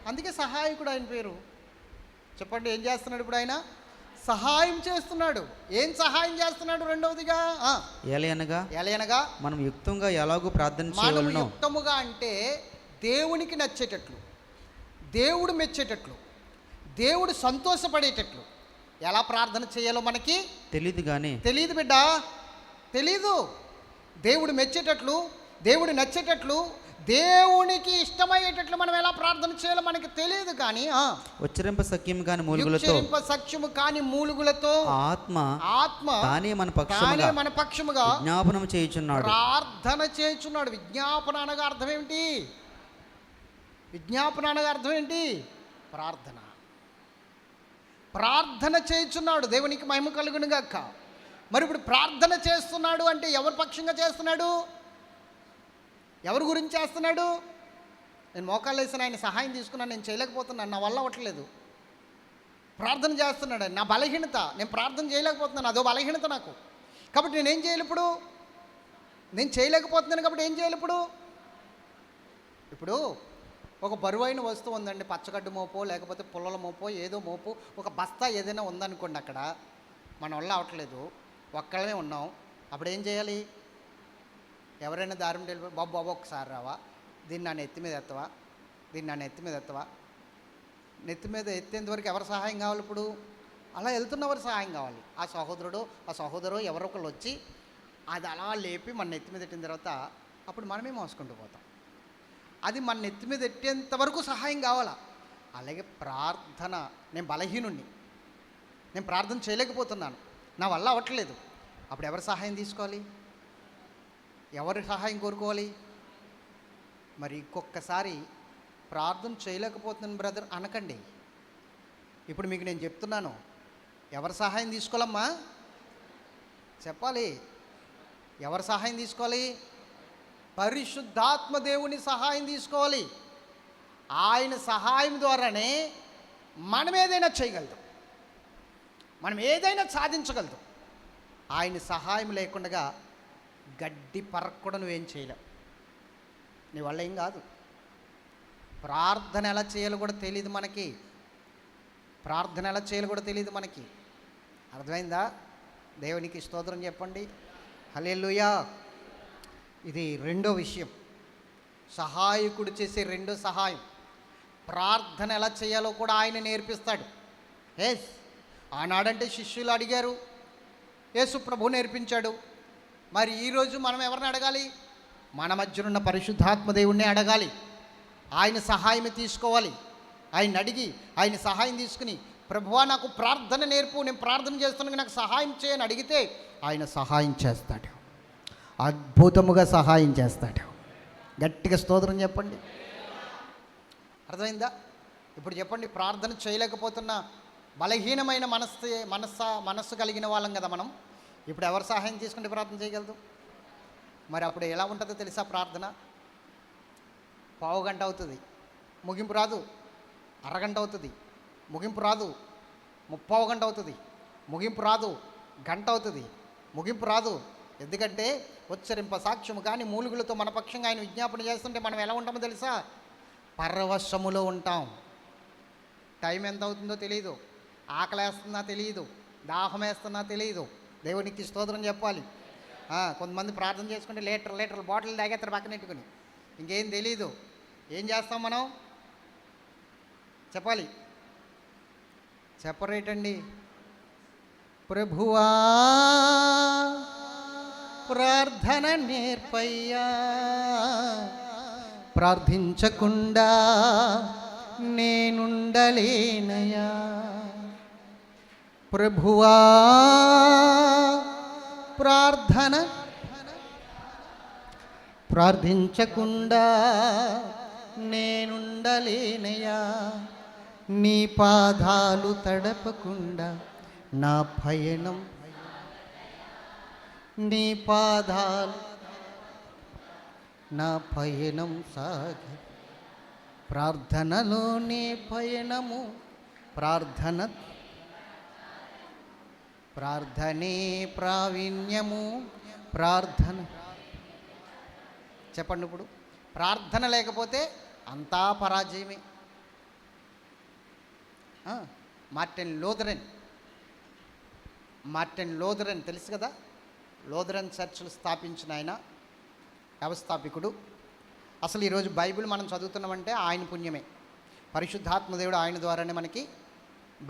అందుకే సహాయకుడు ఆయన పేరు. చెప్పండి, ఏం చేస్తున్నాడు ఇప్పుడు ఆయన? సహాయం చేస్తున్నాడు. ఏం సహాయం చేస్తున్నాడు? రెండవదిగా ఎలయనగా మనం యుక్తంగా ఎలాగో ప్రార్థన చేయవలెను. మనం యుక్తముగా అంటే దేవునికి నచ్చేటట్లు, దేవుడు మెచ్చేటట్లు, దేవుడు సంతోషపడేటట్లు ఎలా ప్రార్థన చేయాలో మనకి తెలియదు బిడ్డ, తెలీదు. దేవుడు మెచ్చేటట్లు, దేవుడు నచ్చేటట్లు, దేవునికి ఇష్టమయ్యేటట్లు మనం ఎలా ప్రార్థన చేయాలో మనకి తెలియదు. కానీ ఉచ్చరింప సఖ్యము కాని మూలుగులతో ఆత్మ తానే మన పక్షముగా విజ్ఞాపనం చేయుచున్నాడు, ప్రార్థన చేయుచున్నాడు. విజ్ఞాపన అనగా అర్థం ఏమిటి? విజ్ఞాపన అనగా అర్థం ఏంటి? ప్రార్థన చేయుచున్నాడు. దేవునికి మహిమ కలుగును గాక. మరి ఇప్పుడు ప్రార్థన చేస్తున్నాడు అంటే ఎవరి పక్షంగా చేస్తున్నాడు? ఎవరి గురించి చేస్తున్నాడు? నేను మోకాళ్ళు వేసిన ఆయన సహాయం తీసుకున్నాను, నేను చేయలేకపోతున్నాను, నా వల్ల అవ్వట్లేదు. ప్రార్థన చేస్తున్నాడు. నా బలహీనత, నేను ప్రార్థన చేయలేకపోతున్నాను, అదో బలహీనత నాకు. కాబట్టి నేనేం చేయాలి ఇప్పుడు? నేను చేయలేకపోతున్నాను కాబట్టి ఏం చేయాలి ఇప్పుడు? ఇప్పుడు ఒక బరువైన వస్తువు ఉందండి, పచ్చగడ్డి మోపో లేకపోతే పుల్లల మోపో ఏదో మోపు, ఒక బస్తా ఏదైనా ఉందనుకోండి, అక్కడ మన వల్ల అవ్వట్లేదు, ఒక్కళ్ళమే ఉన్నాం. అప్పుడు ఏం చేయాలి? ఎవరైనా దారిని వెళ్ళిపోయి బాబు ఒకసారి రావా, దీన్ని నా నెత్తి మీద ఎత్తవా, దీన్ని నా నెత్తి మీద ఎత్తవా. నెత్తి మీద ఎత్తేంతవరకు ఎవరి సహాయం కావాలి? ఇప్పుడు అలా వెళ్తున్నవారి సహాయం కావాలి. ఆ సహోదరు ఎవరో ఒకళ్ళు వచ్చి అది అలా లేపి మన నెత్తి మీద ఎట్టిన తర్వాత అప్పుడు మనమే మోసుకుంటూ పోతాం. అది మన నెత్తి మీద ఎట్టేంత వరకు సహాయం కావాలా. అలాగే ప్రార్థన, నేను బలహీనుణ్ణి, నేను ప్రార్థన చేయలేకపోతున్నాను, నా వల్ల అవ్వట్లేదు. అప్పుడు ఎవరి సహాయం తీసుకోవాలి? ఎవరి సహాయం కోరుకోవాలి? మరి ఇంకొకసారి ప్రార్థన చేయలేకపోతున్నాను బ్రదర్ అనకండి. ఇప్పుడు మీకు నేను చెప్తున్నాను, ఎవరి సహాయం తీసుకోవాలమ్మా? చెప్పాలి. ఎవరి సహాయం తీసుకోవాలి? పరిశుద్ధాత్మ దేవుని సహాయం తీసుకోవాలి. ఆయన సహాయం ద్వారానే మనం ఏదైనా చేయగలుగుతాం, మనం ఏదైనా సాధించగలుగుతాం. ఆయన సహాయం లేకుండా గడ్డి పరక్కూడా నువ్వేం చేయలేవు, నీ వల్ల ఏం కాదు. ప్రార్థన ఎలా చేయాలో కూడా తెలియదు మనకి, ప్రార్థన ఎలా చేయాలో కూడా తెలియదు మనకి. అర్థమైందా? దేవునికి స్తోత్రం చెప్పండి. హల్లెలూయా. ఇది రెండో విషయం, సహాయకుడు చేసే రెండో సహాయం. ప్రార్థన ఎలా చేయాలో కూడా ఆయన నేర్పిస్తాడు. ఆనాడంటే శిష్యులు అడిగారు, యేసు ప్రభు నేర్పించాడు. మరి ఈరోజు మనం ఎవరిని అడగాలి? మన మధ్యనున్న పరిశుద్ధాత్మ దేవుణ్ణి అడగాలి. ఆయన సహాయమే తీసుకోవాలి. ఆయన అడిగి ఆయన సహాయం తీసుకుని, ప్రభువా నాకు ప్రార్థన నేర్పు, నేను ప్రార్థన చేస్తున్నాను, నాకు సహాయం చేయని అడిగితే ఆయన సహాయం చేస్తాడు, అద్భుతముగా సహాయం చేస్తాడు. గట్టిగా స్తోత్రం చెప్పండి. అర్థమైందా? ఇప్పుడు చెప్పండి, ప్రార్థన చేయలేకపోతున్న బలహీనమైన మనస్సు కలిగిన వాళ్ళం కదా మనం. ఇప్పుడు ఎవరు సహాయం తీసుకుంటే ప్రార్థన చేయగలదు? మరి అప్పుడు ఎలా ఉంటుందో తెలుసా? ప్రార్థన పావు గంట అవుతుంది, ముగింపు రాదు. అరగంట అవుతుంది, ముగింపు రాదు. 30 గంట అవుతుంది, ముగింపు రాదు. గంట అవుతుంది, ముగింపు రాదు. ఎందుకంటే ఉచ్చరింప సాక్ష్యము కానీ మూలుగులతో మన పక్షంగా ఆయన విజ్ఞాపన చేస్తుంటే మనం ఎలా ఉంటామో తెలుసా? పరవశములో ఉంటాం. టైం ఎంత అవుతుందో తెలియదు, ఆకలి వేస్తున్నా తెలియదు, దాహం వేస్తున్నా తెలియదు. దేవునికి స్తోత్రం చెప్పాలి. కొంతమంది ప్రార్థన చేసుకుంటే లీటర్ బాటిల్ తాగేస్తారు పక్కన పెట్టుకుని, ఇంకేం తెలీదు. ఏం చేస్తాం మనం? చెప్పాలి, చెప్పరేటండి. ప్రభువా ప్రార్థన నేర్పయ్యా, ప్రార్థించకుండా నేనుండలేనయా. ప్రభువా ప్రార్థించకుండా నేనుండలేనయా. నీ పాదాలు తడపకుండా నా పయనం, నీ పాదాలు నా పయనం సాగి, ప్రార్థనలోనే పయనము, ప్రార్థనే ప్రావీణ్యము. ప్రార్థన చెప్పండి. ఇప్పుడు ప్రార్థన లేకపోతే అంతా పరాజయమే. మార్టిన్ లోథరన్ తెలుసు కదా, లోథరన్ చర్చ్లు స్థాపించిన ఆయన, వ్యవస్థాపకుడు. అసలు ఈరోజు బైబిల్ మనం చదువుతున్నామంటే ఆయన పుణ్యమే. పరిశుద్ధాత్మ దేవుడు ఆయన ద్వారానే మనకి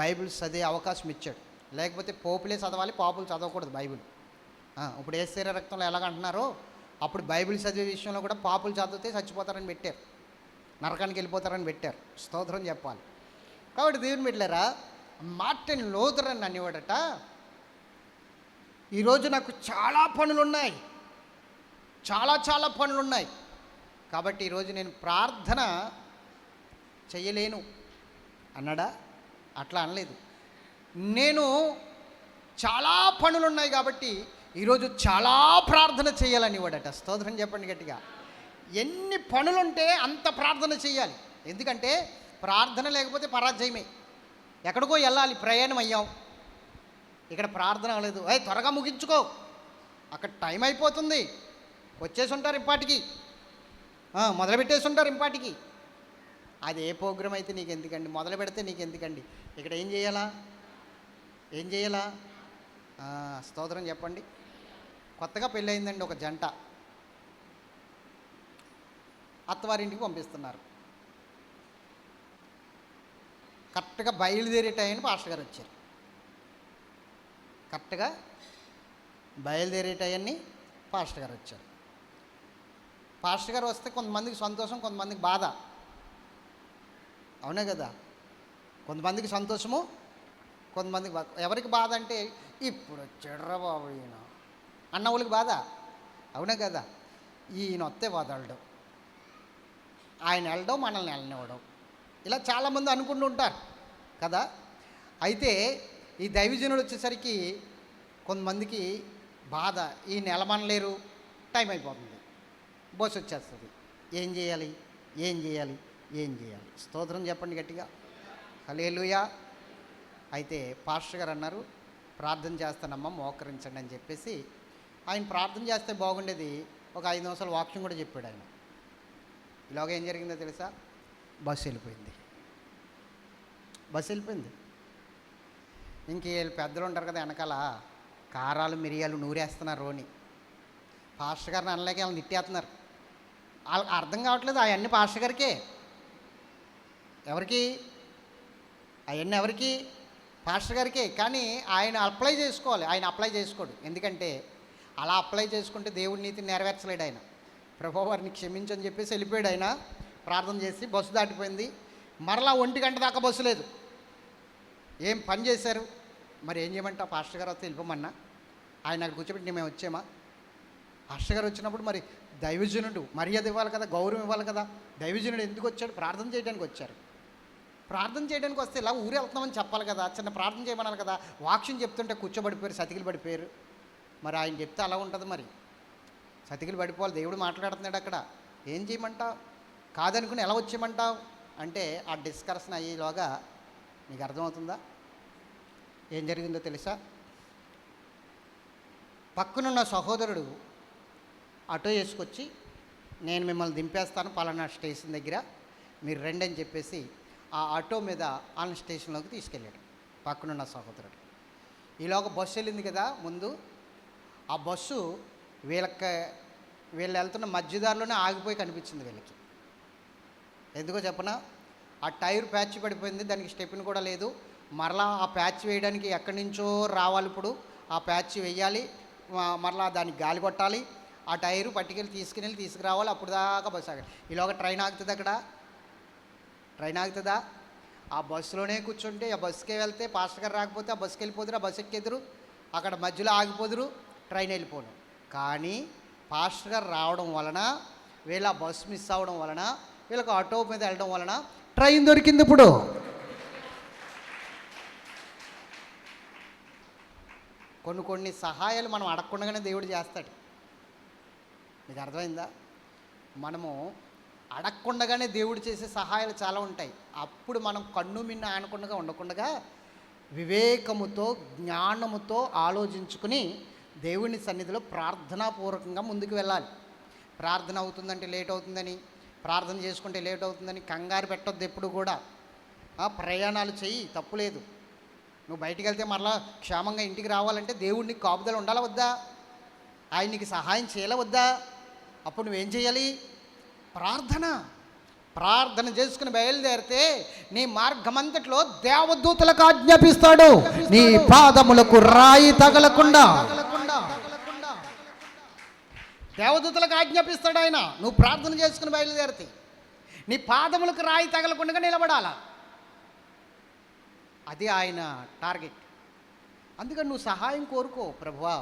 బైబిల్ చదివే అవకాశం ఇచ్చాడు. లేకపోతే పోపులే చదవాలి, పాపులు చదవకూడదు బైబిల్. ఇప్పుడు ఏ శరీర రక్తంలో ఎలాగంటున్నారో అప్పుడు బైబిల్ చదివే విషయంలో కూడా పాపులు చదివితే చచ్చిపోతారని పెట్టారు, నరకానికి వెళ్ళిపోతారని పెట్టారు. స్తోత్రం చెప్పాలి. కాబట్టి దేవుని బిడ్డలారా, మార్టిన్ లూథర్ అని అనేవాడట, ఈరోజు నాకు చాలా పనులున్నాయి, చాలా పనులున్నాయి, కాబట్టి ఈరోజు నేను ప్రార్థన చెయ్యలేను అన్నాడా? అట్లా అనలేదు. నేను చాలా పనులున్నాయి కాబట్టి ఈరోజు చాలా ప్రార్థన చేయాలని వాడట. స్తోత్రం చెప్పండి గట్టిగా. ఎన్ని పనులుంటే అంత ప్రార్థన చేయాలి. ఎందుకంటే ప్రార్థన లేకపోతే పరాజయమే. ఎక్కడికో వెళ్ళాలి, ప్రయాణం అయ్యాం, ఇక్కడ ప్రార్థన అవ్వలేదు, త్వరగా ముగించుకో, అక్కడ టైం అయిపోతుంది, వచ్చేసి ఉంటారు ఇంపాటికి, మొదలుపెట్టేసి ఉంటారు ఇంపాటికి. అది ఏ ప్రోగ్రామ్ అయితే నీకు ఎందుకండి, మొదలు పెడితే నీకు ఎందుకండి, ఇక్కడ ఏం చేయాలా? స్తోత్రం చెప్పండి. కొత్తగా పెళ్ళయిందండి ఒక జంట, అత్తవారింటికి పంపిస్తున్నారు. కరెక్ట్గా బయలుదేరే టైంని పాస్టర్ గారు వచ్చారు. కరెక్ట్గా బయలుదేరే టైంని పాస్టర్ గారు వచ్చారు. పాస్టర్ గారు వస్తే కొంతమందికి సంతోషం, కొంతమందికి బాధ. అవునే కదా? కొంతమందికి సంతోషము, కొంతమందికి బాధ. ఎవరికి బాధ అంటే ఇప్పుడు వచ్చాడురా బాబు ఈయన అన్న వాళ్ళకి బాధ. అవునే కదా? ఈయన వస్తే వదలడం, ఆయన వెళ్ళడం, మనల్ని వెళ్ళనివ్వడం, ఇలా చాలామంది అనుకుంటూ ఉంటారు కదా. అయితే ఈ దైవజనుడు వచ్చేసరికి కొంతమందికి బాధ, ఈ నెలమనలేరు, టైం అయిపోతుంది, బస్సు వచ్చేస్తుంది, ఏం చేయాలి? స్తోత్రం చెప్పండి గట్టిగా, హల్లెలూయా. అయితే పాస్టర్ గారు అన్నారు, ప్రార్థన చేస్తానమ్మా, మోకరించండి అని చెప్పేసి ఆయన ప్రార్థన చేస్తే బాగుండేది. ఒక 5 నిమిషాలు వాక్యం కూడా చెప్పాడు ఆయన. ఇలాగ ఏం జరిగిందో తెలుసా? బస్సు వెళ్ళిపోయింది. ఇంక వీళ్ళు పెద్దలు ఉంటారు కదా వెనకాల, కారాలు మిరియాలు నూరేస్తున్నారు రోని. పాస్టర్ గారిని అనలేక వాళ్ళని తిట్టేస్తున్నారు. వాళ్ళకి అర్థం కావట్లేదు, అవన్నీ పాస్టర్ గారికే. ఎవరికి అవన్నీ? ఎవరికి? పాస్టర్ గారికే. కానీ ఆయన అప్లై చేసుకోవాలి, ఆయన అప్లై చేసుకోడు. ఎందుకంటే అలా అప్లై చేసుకుంటే దేవుడి నీతిని నెరవేర్చలేడు ఆయన. ప్రభువా వారిని క్షమించని చెప్పేసి వెళ్ళిపోయాడు ఆయన. ప్రార్థన చేసి బస్సు దాటిపోయింది. మరలా 1 గంట దాకా బస్సు లేదు. ఏం పని చేశారు మరి? ఏం చేయమంటా? పాస్టర్ గారు వస్తే వెళ్ళిపోమన్నా, ఆయన అక్కడ కూర్చోబెట్టి మేము వచ్చామా? పాస్టర్ గారు వచ్చినప్పుడు మరి దైవజనుడు మర్యాద ఇవ్వాలి కదా, గౌరవం ఇవ్వాలి కదా. దైవజనుడు ఎందుకు వచ్చాడు? ప్రార్థన చేయడానికి వచ్చారు. ప్రార్థన చేయడానికి వస్తే ఇలా ఊరు వెళ్తున్నామని చెప్పాలి కదా, చిన్న ప్రార్థన చేయమనాలి కదా. వాక్యం చెప్తుంటే కూర్చోబడిపోయారు, సతికిలు పడిపోయారు. మరి ఆయన చెప్తే అలా ఉంటుంది. మరి సతికిలు పడిపోవాలి, దేవుడు మాట్లాడుతున్నాడు అక్కడ. ఏం చేయమంటావు? కాదనుకుని ఎలా వచ్చేయమంటావు అంటే ఆ డిస్కషన్ అయ్యేలోగా నీకు అర్థమవుతుందా ఏం జరిగిందో తెలుసా? పక్కనున్న సహోదరుడు ఆటో వేసుకొచ్చి, నేను మిమ్మల్ని దింపేస్తాను పలానా స్టేషన్ దగ్గర, మీరు రండి అని చెప్పేసి ఆ ఆటో మీద ఆన్ స్టేషన్లోకి తీసుకెళ్ళాడు పక్కనున్న సహోదరుడు. ఈలోగా బస్సు వెళ్ళింది కదా ముందు. ఆ బస్సు వీళ్ళు వెళ్తున్న మధ్యదారిలోనే ఆగిపోయి కనిపించింది వీళ్ళకి. ఎందుకో చెప్పనా? ఆ టైర్ ప్యాచ్ పడిపోయింది, దానికి స్టెప్ని కూడా లేదు. మరలా ఆ ప్యాచ్ వేయడానికి ఎక్కడి నుంచో రావాలి. ఇప్పుడు ఆ ప్యాచ్ వేయాలి, మరలా దానికి గాలి కొట్టాలి, ఆ టైరు పట్టుకెళ్ళి తీసుకురావాలి, అప్పుడు దాకా బస్సు ఆగాలి. ఈలోగా ట్రైన్ ఆగుతుంది. అక్కడ ట్రైన్ ఆగుతుందా? ఆ బస్సులోనే కూర్చుంటే ఆ బస్సుకే వెళ్తే పాస్టర్ గారు రాకపోతే ఆ బస్సుకి వెళ్ళిపోదురు, ఆ బస్సు ఎక్కేదురు, అక్కడ మధ్యలో ఆగిపోదురు, ట్రైన్ వెళ్ళిపోను. కానీ పాస్టర్ గారు రావడం వలన, వీళ్ళ బస్సు మిస్ అవ్వడం వలన, వీళ్ళకి ఆటో మీద వెళ్ళడం వలన ట్రైన్ దొరికింది. ఇప్పుడు కొన్ని సహాయాలు మనం అడగకుండానే దేవుడు చేస్తాడు. మీకు అర్థమైందా? మనము అడగకుండానే దేవుడు చేసే సహాయాలు చాలా ఉంటాయి. అప్పుడు మనం కన్ను మిన్న ఆనకుండా ఉండకుండా వివేకముతో, జ్ఞానముతో ఆలోచించుకుని దేవుని సన్నిధిలో ప్రార్థనాపూర్వకంగా ముందుకు వెళ్ళాలి. ప్రార్థన అవుతుందంటే లేట్ అవుతుందని, ప్రార్థన చేసుకుంటే లేట్ అవుతుందని కంగారు పెట్టొద్దు ఎప్పుడు కూడా. ప్రయాణాలు చెయ్యి, తప్పులేదు. నువ్వు బయటికి వెళ్తే మరలా క్షేమంగా ఇంటికి రావాలంటే దేవుడిని కాపుదల ఉండాలా వద్దా? ఆయన నీకు సహాయం చేయాలా వద్దా? అప్పుడు నువ్వేం చేయాలి? ప్రార్థన చేసుకుని బయలుదేరితే నీ మార్గమంతట్లో దేవదూతలకు ఆజ్ఞాపిస్తాడు, నీ పాదములకు రాయి తగలకుండా. దేవదూతలకు ఆజ్ఞాపిస్తాడు ఆయన. నువ్వు ప్రార్థన చేసుకుని బయలుదేరితే నీ పాదములకు రాయి తగలకుండా నిలబడాలా. అది ఆయన టార్గెట్. అందుకని నువ్వు సహాయం కోరుకో. ప్రభువా,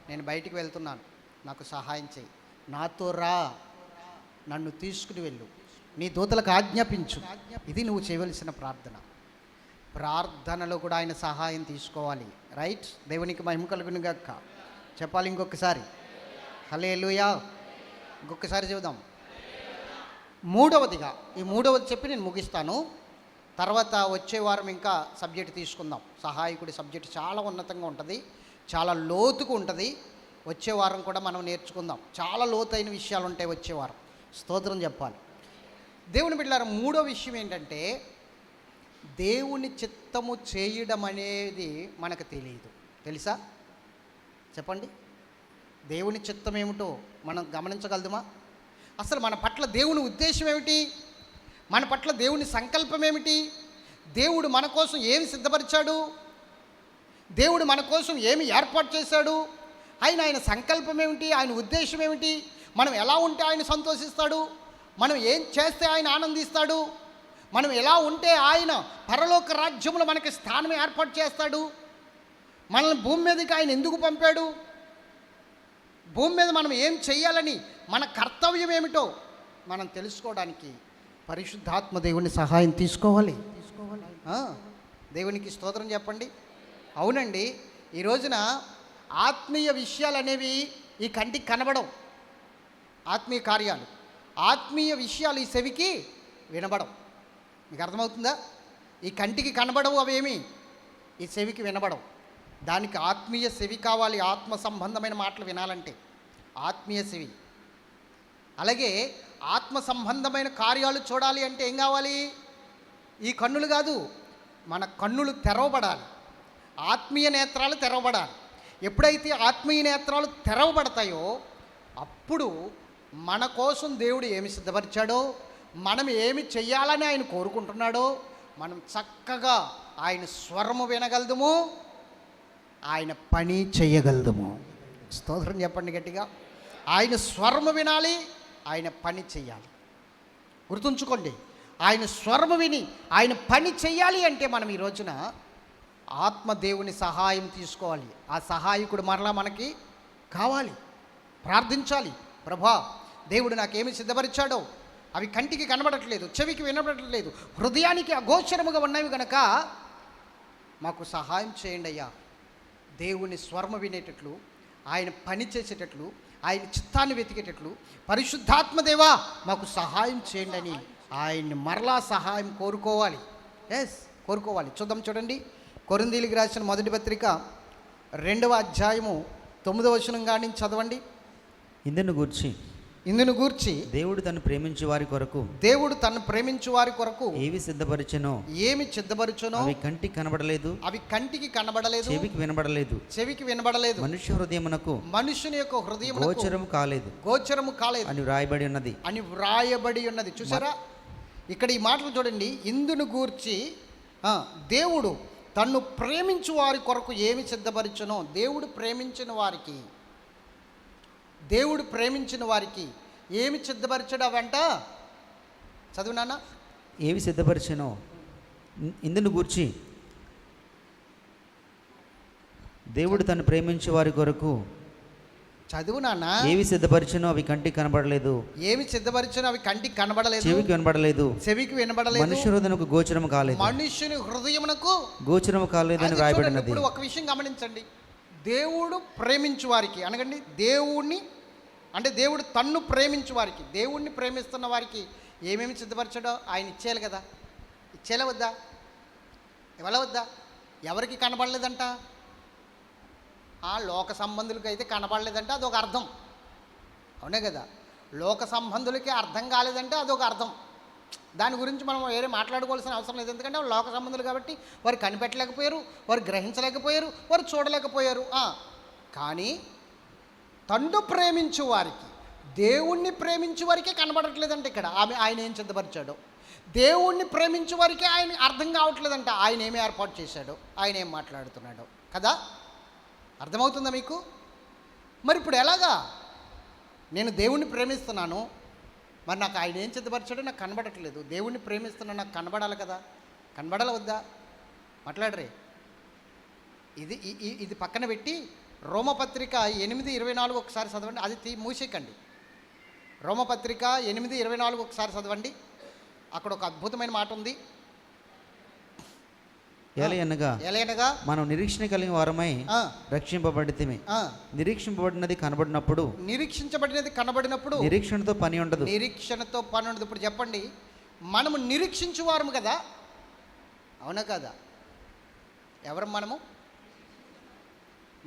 నేను బయటికి వెళ్తున్నాను, నాకు సహాయం చేయి, నాతో రా, నన్ను తీసుకుని వెళ్ళు, నీ దూతలకు ఆజ్ఞాపించు. ఇది నువ్వు చేయవలసిన ప్రార్థన. ప్రార్థనలో కూడా ఆయన సహాయం తీసుకోవాలి. రైట్? దేవునికి మహిమ కలుగును గాక. చెప్పాలి ఇంకొకసారి హల్లెలూయా. ఇంకొకసారి చెబుదాం. మూడవదిగా, ఈ మూడవది చెప్పి నేను ముగిస్తాను. తర్వాత వచ్చే వారం ఇంకా సబ్జెక్ట్ తీసుకుందాం. సహాయకుడి సబ్జెక్ట్ చాలా ఉన్నతంగా ఉంటుంది, చాలా లోతుకు ఉంటుంది. వచ్చే వారం కూడా మనం నేర్చుకుందాం. చాలా లోతైన విషయాలు ఉంటాయి వచ్చే వారం. స్తోత్రం చెప్పాలి. దేవుని బిడ్డలారా, మూడో విషయం ఏంటంటే దేవుని చిత్తము చేయడం అనేది మనకు తెలియదు. తెలుసా? చెప్పండి. దేవుని చిత్తం ఏమిటో మనం గమనించగలదుమా? అసలు మన పట్ల దేవుని ఉద్దేశం ఏమిటి? మన పట్ల దేవుని సంకల్పం ఏమిటి? దేవుడు మన కోసం ఏమి సిద్ధపరిచాడు? దేవుడు మన కోసం ఏమి ఏర్పాటు చేశాడు? ఆయన సంకల్పం ఏమిటి? ఆయన ఉద్దేశం ఏమిటి? మనం ఎలా ఉంటే ఆయన సంతోషిస్తాడు? మనం ఏం చేస్తే ఆయన ఆనందిస్తాడు? మనం ఎలా ఉంటే ఆయన పరలోక రాజ్యంలో మనకి స్థానం ఏర్పాటు చేస్తాడు? మనల్ని భూమి మీదకి ఆయన ఎందుకు పంపాడు? భూమి మీద మనం ఏం చెయ్యాలని, మన కర్తవ్యం ఏమిటో మనం తెలుసుకోవడానికి పరిశుద్ధాత్మ దేవుని సహాయం తీసుకోవాలి. దేవునికి స్తోత్రం చెప్పండి. అవునండి, ఈ రోజున ఆత్మీయ విషయాలు అనేవి ఈ కంటికి కనబడవు. ఆత్మీయ కార్యాలు, ఆత్మీయ విషయాలు ఈ చెవికి వినబడవు. మీకు అర్థమవుతుందా? ఈ కంటికి కనబడవు అవేమి, ఈ చెవికి వినబడవు. దానికి ఆత్మీయ చెవి కావాలి. ఆత్మ సంబంధమైన మాటలు వినాలంటే ఆత్మీయ చెవి. అలాగే ఆత్మ సంబంధమైన కార్యాలు చూడాలి అంటే ఏం కావాలి? ఈ కన్నులు కాదు, మన కన్నులు తెరవబడాలి. ఆత్మీయ నేత్రాలు తెరవబడాలి. ఎప్పుడైతే ఆత్మీయ నేత్రాలు తెరవబడతాయో అప్పుడు మన కోసం దేవుడు ఏమి సిద్ధపరిచాడో, మనం ఏమి చెయ్యాలని ఆయన కోరుకుంటున్నాడో మనం చక్కగా ఆయన స్వరము వినగలదుము, ఆయన పని చేయగలదుము. స్తోత్రం చెప్పండి గట్టిగా. ఆయన స్వరము వినాలి, ఆయన పని చెయ్యాలి. గుర్తుంచుకోండి, ఆయన స్వరము విని ఆయన పని చెయ్యాలి అంటే మనం ఈ రోజున ఆత్మదేవుని సహాయం తీసుకోవాలి. ఆ సహాయకుడు మరలా మనకి కావాలి. ప్రార్థించాలి, ప్రభా దేవుడు నాకేమి సిద్ధపరిచాడో అవి కంటికి కనబడట్లేదు, చెవికి వినబడట్లేదు, హృదయానికి అగోచరముగా ఉన్నవి గనక మాకు సహాయం చేయండి అయ్యా. దేవుని స్వరము వినేటట్లు, ఆయన పని చేసేటట్లు, ఆయన చిత్తాన్ని వెతికేటట్లు పరిశుద్ధాత్మదేవా మాకు సహాయం చేయండి అని ఆయన్ని మరలా సహాయం కోరుకోవాలి. కోరుకోవాలి. చూడండి, కొరింథీయులకు రాసిన మొదటి పత్రిక 2వ అధ్యాయము 9వ వచనం కాడి నుంచి చదవండి. ఇందును గూర్చి దేవుడు తను ప్రేమించు వారి కొరకు, దేవుడు తను ప్రేమించు వారి కొరకు ఏమి సిద్ధపరిచెనో అవి కంటికి కనబడలేదు, చెవికి వినబడలేదు, మనుష్యుని యొక్క హృదయమునకు గోచరము కాలేదు అని వ్రాయబడి ఉన్నది. చూసారా? ఇక్కడ ఈ మాటలు చూడండి. ఇందును గూర్చి దేవుడు తన్ను ప్రేమించు వారి కొరకు ఏమి సిద్ధపరిచెనో, దేవుడు ప్రేమించిన వారికి ఏమి సిద్ధపరిచాడు అవంట. చదువు నాన్న. ఏమి సిద్ధపరిచెనో ఇందును గూర్చి దేవుడు తను ప్రేమించే వారి కొరకు చదువు నాన్న. ఏవి సిద్ధపరిచెనో అవి కంటికి కనబడలేదు, చెవికి వినబడలేదు, మనుష్య హృదయమునకు గోచరము కాలేదు, మనుష్యుని హృదయమునకు గోచరము కాలేదు అని రాయబడినది. ఇప్పుడు ఒక విషయం గమనించండి. దేవుడు ప్రేమించు వారికి అనగండి, దేవుడు తన్ను ప్రేమించు వారికి, దేవుణ్ణి ప్రేమిస్తున్న వారికి ఏమేమి సిద్ధపరచాడో ఆయన ఇచ్చేయాలి కదా. ఇచ్చేలా వద్దా? ఇవ్వవద్దా? ఎవరికి కనబడలేదంట? ఆ లోక సంబంధులకి అయితే కనబడలేదంటే అదొక అర్థం. అవునే కదా? లోక సంబంధులకి అర్థం కాలేదంటే అదొక అర్థం. దాని గురించి మనం వేరే మాట్లాడుకోవాల్సిన అవసరం లేదు. ఎందుకంటే వాళ్ళు లోక సంబంధులు కాబట్టి వారు కనిపెట్టలేకపోయారు, వారు గ్రహించలేకపోయారు, వారు చూడలేకపోయారు. కానీ తండ్రి ప్రేమించు వారికి దేవుణ్ణి ప్రేమించే వారికే కనబడట్లేదంటే ఇక్కడ ఆయన ఏం సిద్ధపరిచాడు, దేవుణ్ణి ప్రేమించే వారికే ఆయన అర్థం కావట్లేదంట ఆయన ఏమి ఏర్పాటు చేశాడు, ఆయన ఏం మాట్లాడుతున్నాడు కదా. అర్థమవుతుందా మీకు? మరి ఇప్పుడు ఎలాగా? నేను దేవుణ్ణి ప్రేమిస్తున్నాను, మరి నాకు ఆయన ఏం సిద్ధపరిచాడో నాకు కనబడట్లేదు. దేవుణ్ణి ప్రేమిస్తున్నాను, నాకు కనబడాలి కదా, కనబడాలి వద్దా? మాట్లాడరే. ఇది పక్కన పెట్టి రోమపత్రిక 8:24 ఒకసారి చదవండి. అది మూసేకండి. రోమపత్రిక 8:24 ఒకసారి చదవండి. అక్కడ ఒక అద్భుతమైన మాట ఉంది. ఎలయనగా మనం నిరీక్షణ కలిగిన వారమై రక్షింపబడితిమి. నిరీక్షింపబడినది కనబడినప్పుడు, నిరీక్షించబడినది కనబడినప్పుడు నిరీక్షణతో పని ఉండదు. నిరీక్షణతో పని ఉండదు. ఇప్పుడు చెప్పండి, మనము నిరీక్షించు వారము కదా, అవునా కదా? ఎవరు మనము?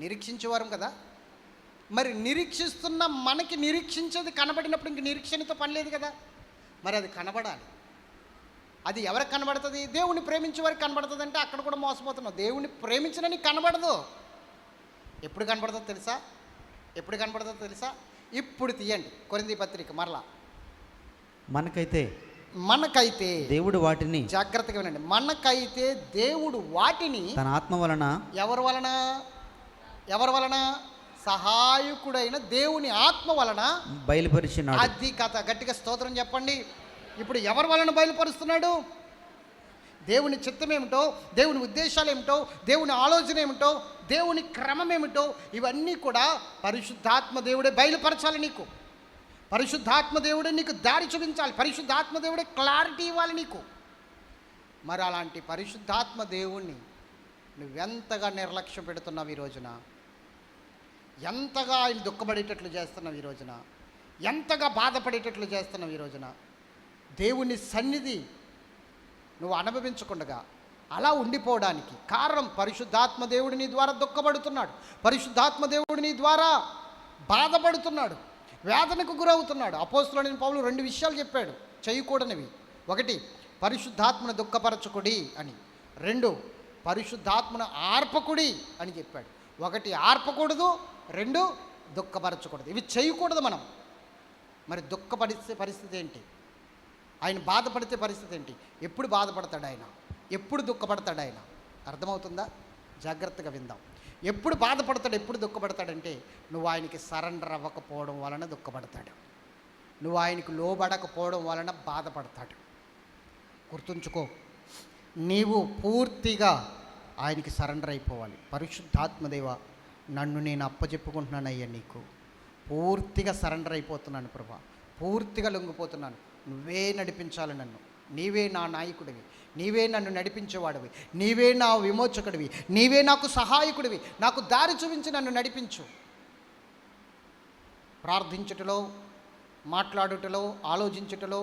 నిరీక్షించేవారం కదా. మరి నిరీక్షిస్తున్న మనకి నిరీక్షించేది కనబడినప్పుడు ఇంక నిరీక్షణతో పని లేదు కదా. మరి అది కనబడాలి. అది ఎవరికి కనబడుతుంది? దేవుని ప్రేమించే వారికి కనబడుతుంది. అంటే అక్కడ కూడా మోసపోతున్నావు. దేవుని ప్రేమించిన నీకు కనబడదు. ఎప్పుడు కనబడుతుందో తెలుసా? ఎప్పుడు కనబడుతుందో తెలుసా? ఇప్పుడు తీయండి కొరింథీ పత్రిక మరలా. మనకైతే దేవుడు వాటిని, జాగ్రత్తగా వినండి, మనకైతే దేవుడు వాటిని తన ఆత్మ వలన, ఎవరి వలన? సహాయకుడైన దేవుని ఆత్మ వలన బయలుపరిచినాడు. అది కథ. గట్టిగా స్తోత్రం చెప్పండి. ఇప్పుడు ఎవరి వలన బయలుపరుస్తున్నాడు? దేవుని చిత్తం ఏమిటో, దేవుని ఉద్దేశాలు ఏమిటో, దేవుని ఆలోచన ఏమిటో, దేవుని క్రమం ఏమిటో ఇవన్నీ కూడా పరిశుద్ధాత్మ దేవుడే బయలుపరచాలి నీకు. పరిశుద్ధాత్మ దేవుడే నీకు దారి చూపించాలి. పరిశుద్ధాత్మ దేవుడే క్లారిటీ ఇవ్వాలి నీకు. మరి అలాంటి పరిశుద్ధాత్మ దేవుణ్ణి నువ్వెంతగా నిర్లక్ష్యం పెడుతున్నావు ఈ రోజున, ఎంతగా ఆయన దుఃఖపడేటట్లు చేస్తున్నావు ఈ రోజున, ఎంతగా బాధపడేటట్లు చేస్తున్నావు ఈ రోజున. దేవుని సన్నిధి నువ్వు అనుభవించకుండా అలా ఉండిపోవడానికి కారణం పరిశుద్ధాత్మ దేవుడు నీ ద్వారా దుఃఖపడుతున్నాడు, పరిశుద్ధాత్మ దేవుడు నీ ద్వారా బాధపడుతున్నాడు, వేదనకు గురవుతున్నాడు. అపోస్తలుడైన పౌలు 2 విషయాలు చెప్పాడు చేయకూడనివి. 1, పరిశుద్ధాత్మను దుఃఖపరచకుడి అని. 2, పరిశుద్ధాత్మను ఆర్పకుడి అని చెప్పాడు. 1 ఆర్పకూడదు, 2 దుఃఖపరచకూడదు. ఇవి చేయకూడదు మనం. మరి దుఃఖపడితే పరిస్థితి ఏంటి? ఆయన బాధపడితే పరిస్థితి ఏంటి? ఎప్పుడు బాధపడతాడు ఆయన? ఎప్పుడు దుఃఖపడతాడు ఆయన? అర్థమవుతుందా? జాగ్రత్తగా విందాం. ఎప్పుడు బాధపడతాడు, ఎప్పుడు దుఃఖపడతాడంటే నువ్వు ఆయనకి సరెండర్ అవ్వకపోవడం వలన దుఃఖపడతాడు, నువ్వు ఆయనకు లోబడకపోవడం వలన బాధపడతాడు. గుర్తుంచుకో, నీవు పూర్తిగా ఆయనకి సరెండర్ అయిపోవాలి. పరిశుద్ధాత్మదేవ, నన్ను నేను అప్పచెప్పుకుంటున్నానయ్యా, నీకు పూర్తిగా సరెండర్ అయిపోతున్నాను ప్రభా, పూర్తిగా లొంగిపోతున్నాను. నువ్వే నడిపించాలి నన్ను. నీవే నా నాయకుడివి, నీవే నన్ను నడిపించేవాడివి, నీవే నా విమోచకుడివి, నీవే నాకు సహాయకుడివి. నాకు దారి చూపించి నన్ను నడిపించు. ప్రార్థించుటలో, మాట్లాడుటలో, ఆలోచించుటలో,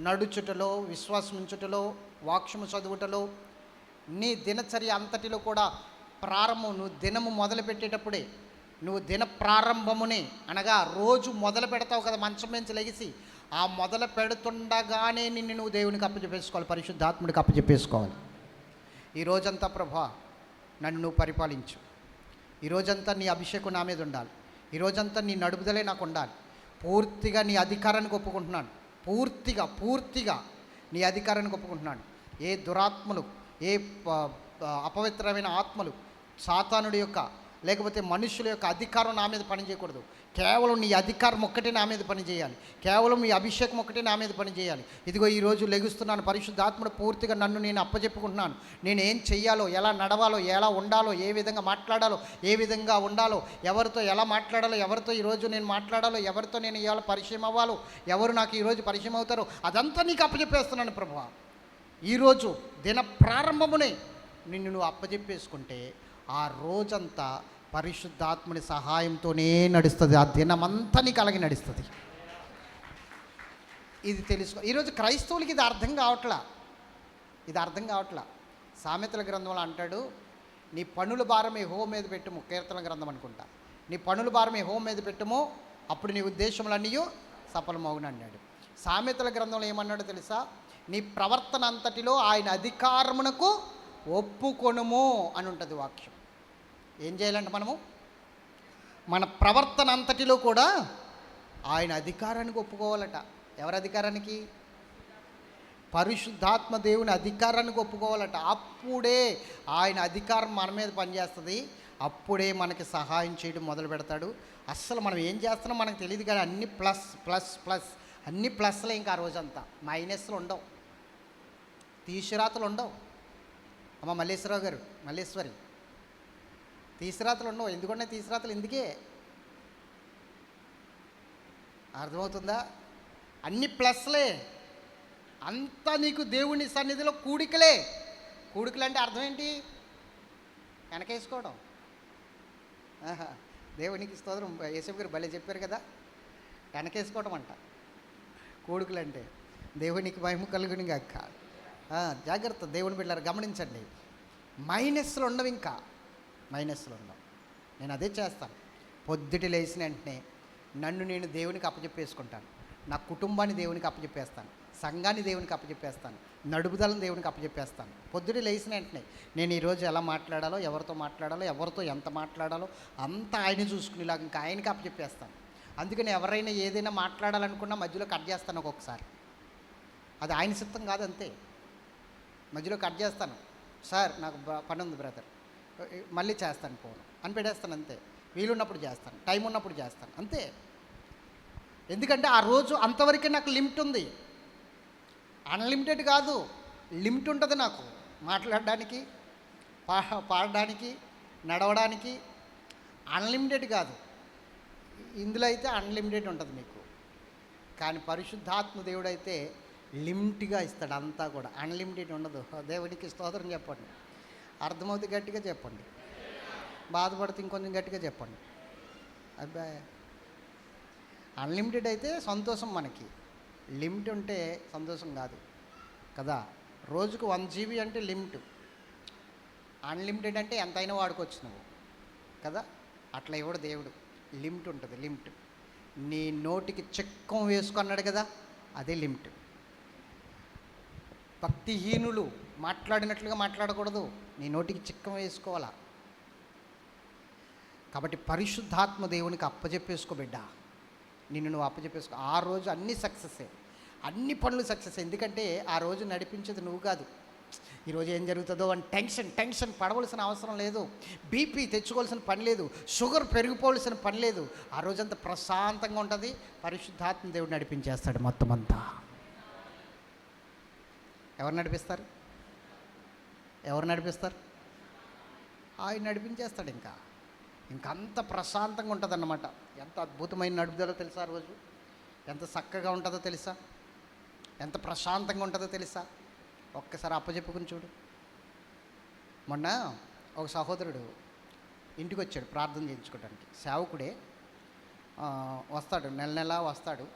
నడుచుటలో, విశ్వాసముంచుటలో, వాక్యము చదువుటలో, నీ దినచర్య అంతటిలో కూడా ప్రారంభం, నువ్వు దినము మొదలుపెట్టేటప్పుడే, నువ్వు దిన ప్రారంభమునే అనగా రోజు మొదలు పెడతావు కదా మంచం నుంచి లెగిసి, ఆ మొదలు పెడుతుండగానే నిన్ను నువ్వు దేవునికి అప్పచెప్పేసుకోవాలి, పరిశుద్ధాత్ముడికి అప్పచెప్పేసుకోవాలి. ఈ రోజంతా ప్రభా నన్ను నువ్వు పరిపాలించు, ఈరోజంతా నీ అభిషేకం నా మీద ఉండాలి, ఈరోజంతా నీ నడుపుదలే నాకు ఉండాలి. పూర్తిగా నీ అధికారానికి ఒప్పుకుంటున్నాను, పూర్తిగా నీ అధికారానికి ఒప్పుకుంటున్నాను. ఏ దురాత్మలు, ఏ అపవిత్రమైన ఆత్మలు, సాతానుడి యొక్క లేకపోతే మనుషుల యొక్క అధికారం నా మీద పనిచేయకూడదు. కేవలం నీ అధికారం ఒక్కటే నా మీద పనిచేయాలి, కేవలం నీ అభిషేకం ఒక్కటే నా మీద పనిచేయాలి. ఇదిగో ఈరోజు లెగుస్తున్నాను, పరిశుద్ధాత్ముడు పూర్తిగా నన్ను నేను అప్పచెప్పుకుంటున్నాను. నేను ఏం చెయ్యాలో, ఎలా నడవాలో, ఎలా ఉండాలో, ఏ విధంగా మాట్లాడాలో, ఏ విధంగా ఉండాలో, ఎవరితో ఎలా మాట్లాడాలో, ఎవరితో ఈరోజు నేను మాట్లాడాలో, ఎవరితో నేను ఇవాళ పరిచయం అవ్వాలో, ఎవరు నాకు ఈరోజు పరిచయం అవుతారో అదంతా నీకు అప్పచెప్పేస్తున్నాను ప్రభువా. ఈరోజు దిన ప్రారంభమునే నిన్ను నువ్వు అప్పచెప్పేసుకుంటే ఆ రోజంతా పరిశుద్ధాత్ముని సహాయంతోనే నడుస్తుంది, ఆ దినమంతా నీకు అలాగే నడుస్తుంది. ఇది తెలుసుకో. ఈరోజు క్రైస్తవులకి ఇది అర్థం కావట్లా. సామెతల గ్రంథంలో అంటాడు, నీ పనుల భారం యెహోవా మీద పెట్టుము. కీర్తన గ్రంథం అనుకుంటా. నీ పనుల భారం యెహోవా మీద పెట్టుము, అప్పుడు నీ ఉద్దేశములన్నీ సఫలమవును అన్నాడు. సామెతల గ్రంథంలో ఏమన్నాడో తెలుసా? నీ ప్రవర్తన అంతటిలో ఆయన అధికారమునకు ఒప్పుకొనుము అని ఉంటుంది వాక్యం. ఏం చేయాలంటే మనము మన ప్రవర్తన అంతటిలో కూడా ఆయన అధికారానికి ఒప్పుకోవాలట. ఎవరి అధికారానికి? పరిశుద్ధాత్మ దేవుని అధికారానికి ఒప్పుకోవాలట. అప్పుడే ఆయన అధికారం మన మీద పనిచేస్తుంది. అప్పుడే మనకి సహాయం చేయడం మొదలు పెడతాడు. అస్సలు మనం ఏం చేస్తున్నాం మనకు తెలియదు, కానీ అన్ని ప్లస్ ప్లస్ ప్లస్, అన్ని ప్లస్లే. ఇంకా ఆ రోజంతా మైనస్లు ఉండవు, తీసిరాతలు ఉండవు. అమ్మ మల్లేశ్వరరావు గారు, మల్లేశ్వరి, తీసిరాతలు ఉండవు. ఎందుకంటే తీసిరాతలు ఎందుకే అర్థమవుతుందా? అన్ని ప్లస్లే. అంతా నీకు దేవుని సన్నిధిలో కూడికలే. కూడికలు అంటే అర్థం ఏంటి? వెనకేసుకోవడం. దేవునికి స్తోత్రం. యేసయ్య గారు భలే చెప్పారు కదా, వెనకేసుకోవడం అంట కూడికలు అంటే. దేవునికి మహిమ కలుగును గాక. జాగ్రత్త దేవుని బిడ్డలారా, గమనించండి. మైనస్లు ఉండవు, ఇంకా మైనస్లు ఉండవు. నేను అదే చేస్తాను. పొద్దుటి లేచిన వెంటనే నన్ను నేను దేవునికి అప్పచెప్పేసుకుంటాను. నా కుటుంబాన్ని దేవునికి అప్పచెప్పేస్తాను, సంఘాన్ని దేవునికి అప్పచెప్పేస్తాను, నడుపుదలను దేవునికి అప్పచెప్పేస్తాను. పొద్దుటి లేచిన వెంటనే నేను ఈరోజు ఎలా మాట్లాడాలో, ఎవరితో మాట్లాడాలో, ఎవరితో ఎంత మాట్లాడాలో అంతా ఆయన చూసుకునేలాగా ఇంకా ఆయనకి అప్పచెప్పేస్తాను. అందుకని ఎవరైనా ఏదైనా మాట్లాడాలనుకున్నా మధ్యలో కట్ చేస్తాను ఒక్కొక్కసారి. అది ఆయన సిద్ధం కాదు, అంతే. మధ్యలో కట్ చేస్తాను. సార్ నాకు పని ఉంది బ్రదర్, మళ్ళీ చేస్తాను ఫోన్ అని పెట్టేస్తాను, అంతే. వీలున్నప్పుడు చేస్తాను, టైం ఉన్నప్పుడు చేస్తాను, అంతే. ఎందుకంటే ఆ రోజు అంతవరకే నాకు లిమిట్ ఉంది. అన్లిమిటెడ్ కాదు, లిమిట్ ఉంటుంది నాకు. మాట్లాడడానికి, పాడడానికి, నడవడానికి అన్లిమిటెడ్ కాదు. ఇందులో అయితే అన్లిమిటెడ్ ఉంటుంది మీకు. కానీ పరిశుద్ధాత్మ దేవుడు అయితే లిమిట్గా ఇస్తాడు, అంతా కూడా అన్లిమిటెడ్ ఉండదు. దేవునికి స్తోత్రం చెప్పండి. అర్థమవుతుంది గట్టిగా చెప్పండి. బాధపడితే ఇంకొంచెం గట్టిగా చెప్పండి. అబ్బాయి, అన్లిమిటెడ్ అయితే సంతోషం మనకి, లిమిట్ ఉంటే సంతోషం కాదు కదా. రోజుకు 1 GB అంటే లిమిట్. అన్లిమిటెడ్ అంటే ఎంతైనా వాడుకోవచ్చు నువ్వు కదా. అట్లా ఇవ్వడు దేవుడు, లిమిట్ ఉంటుంది. లిమిట్ నీ నోటికి చిక్కం వేసుకున్నాడు కదా, అదే లిమిట్. భక్తిహీనులు మాట్లాడినట్లుగా మాట్లాడకూడదు, నీ నోటికి చిక్కం వేసుకోవాలా. కాబట్టి పరిశుద్ధాత్మ దేవునికి అప్పచెప్పేసుకో బిడ్డ. నిన్ను నువ్వు అప్పచెప్పేసుకో. ఆ రోజు అన్ని సక్సెస్సే, అన్ని పనులు సక్సెస్. ఎందుకంటే ఆ రోజు నడిపించేది నువ్వు కాదు. ఈరోజు ఏం జరుగుతుందో అని టెన్షన్ పడవలసిన అవసరం లేదు. బీపీ తెచ్చుకోవాల్సిన పని లేదు, షుగర్ పెరిగిపోవలసిన పని లేదు. ఆ రోజంతా ప్రశాంతంగా ఉంటుంది. పరిశుద్ధాత్మ దేవుడు నడిపించేస్తాడు మొత్తం అంతా. ఎవరు నడిపిస్తారు? ఎవరు నడిపిస్తారు? ఆయన నడిపించేస్తాడు. ఇంకంత ప్రశాంతంగా ఉంటుంది అన్నమాట. ఎంత అద్భుతమైన నడుపుదలో తెలుసా? ఆ రోజు ఎంత చక్కగా ఉంటుందో తెలుసా? ఎంత ప్రశాంతంగా ఉంటుందో తెలుసా? ఒక్కసారి అప్పచెప్పుకుని చూడు. మొన్న ఒక సహోదరుడు ఇంటికి వచ్చాడు ప్రార్థన చేయించుకోవడానికి. సేవకుడే వస్తాడు, నెల వస్తాడు.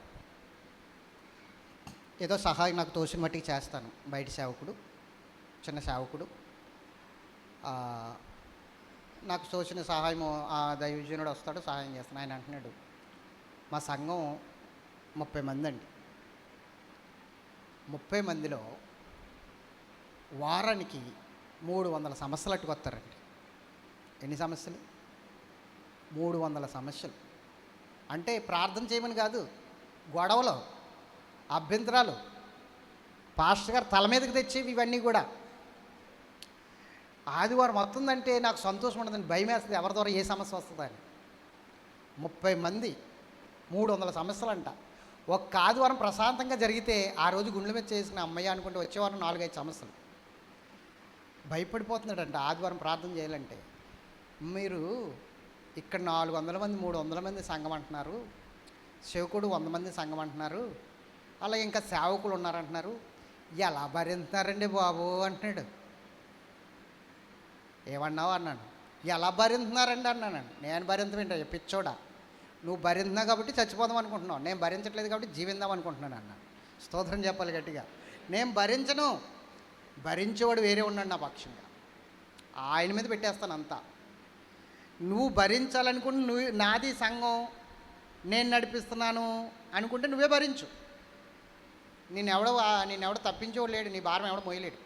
ఏదో సహాయం నాకు తోసిన మట్టికి చేస్తాను. బయట సేవకుడు, చిన్న సేవకుడు. నాకు తోచిన సహాయం ఆ దైవజనుడు వస్తాడు, సహాయం చేస్తాను. ఆయన అంటున్నాడు, మా సంఘం 30 మంది అండి. 30 మందిలో వారానికి 300 సమస్యలు అట్టుకొస్తారండి. ఎన్ని సమస్యలు? 300 సమస్యలు. అంటే ప్రార్థన చేయమని కాదు, గొడవలు, అభ్యంతరాలు, పాస్టర్ గారు తల మీదకి తెచ్చేవి ఇవన్నీ కూడా. ఆదివారం వస్తుందంటే నాకు సంతోషం ఉండదని, భయం వేస్తుంది ఎవరి ద్వారా ఏ సమస్య వస్తుందని. 30 మంది 300 సమస్యలు అంట. ఒక్క ఆదివారం ప్రశాంతంగా జరిగితే ఆ రోజు గుండెల మీద చేసిన అమ్మయ్య అనుకుంటే వచ్చేవారం 4-5 సమస్యలు. భయపడిపోతున్నాడంట ఆదివారం ప్రార్థన చేయాలంటే. మీరు ఇక్కడ 400 మంది 300 మంది సంఘం అంటున్నారు, సేవకుడు 100 మంది సంఘం అంటున్నారు, అలా ఇంకా సేవకులు ఉన్నారంటున్నారు, ఎలా భరించున్నారండి బాబు అంటున్నాడు. ఏమన్నావు అన్నాను. ఎలా భరించున్నారండి అన్నానండి. నేను భరించమేంటో పిచ్చోడా, నువ్వు భరించినా కాబట్టి చచ్చిపోదాం అనుకుంటున్నావు, నేను భరించట్లేదు కాబట్టి జీవిద్దాం అనుకుంటున్నాను అన్నాను. స్తోత్రం చెప్పాలి గట్టిగా. నేను భరించను, భరించేవాడు వేరే ఉన్నాడు నా పక్షంగా, ఆయన మీద పెట్టేస్తాను అంతా. నువ్వు భరించాలనుకుంటే నువ్వు, నాది సంఘం, నేను నడిపిస్తున్నాను అనుకుంటే నువ్వే భరించు. నేనెవడో తప్పించేవాడు లేడు, నీ భారం ఎవడో మోయలేడు.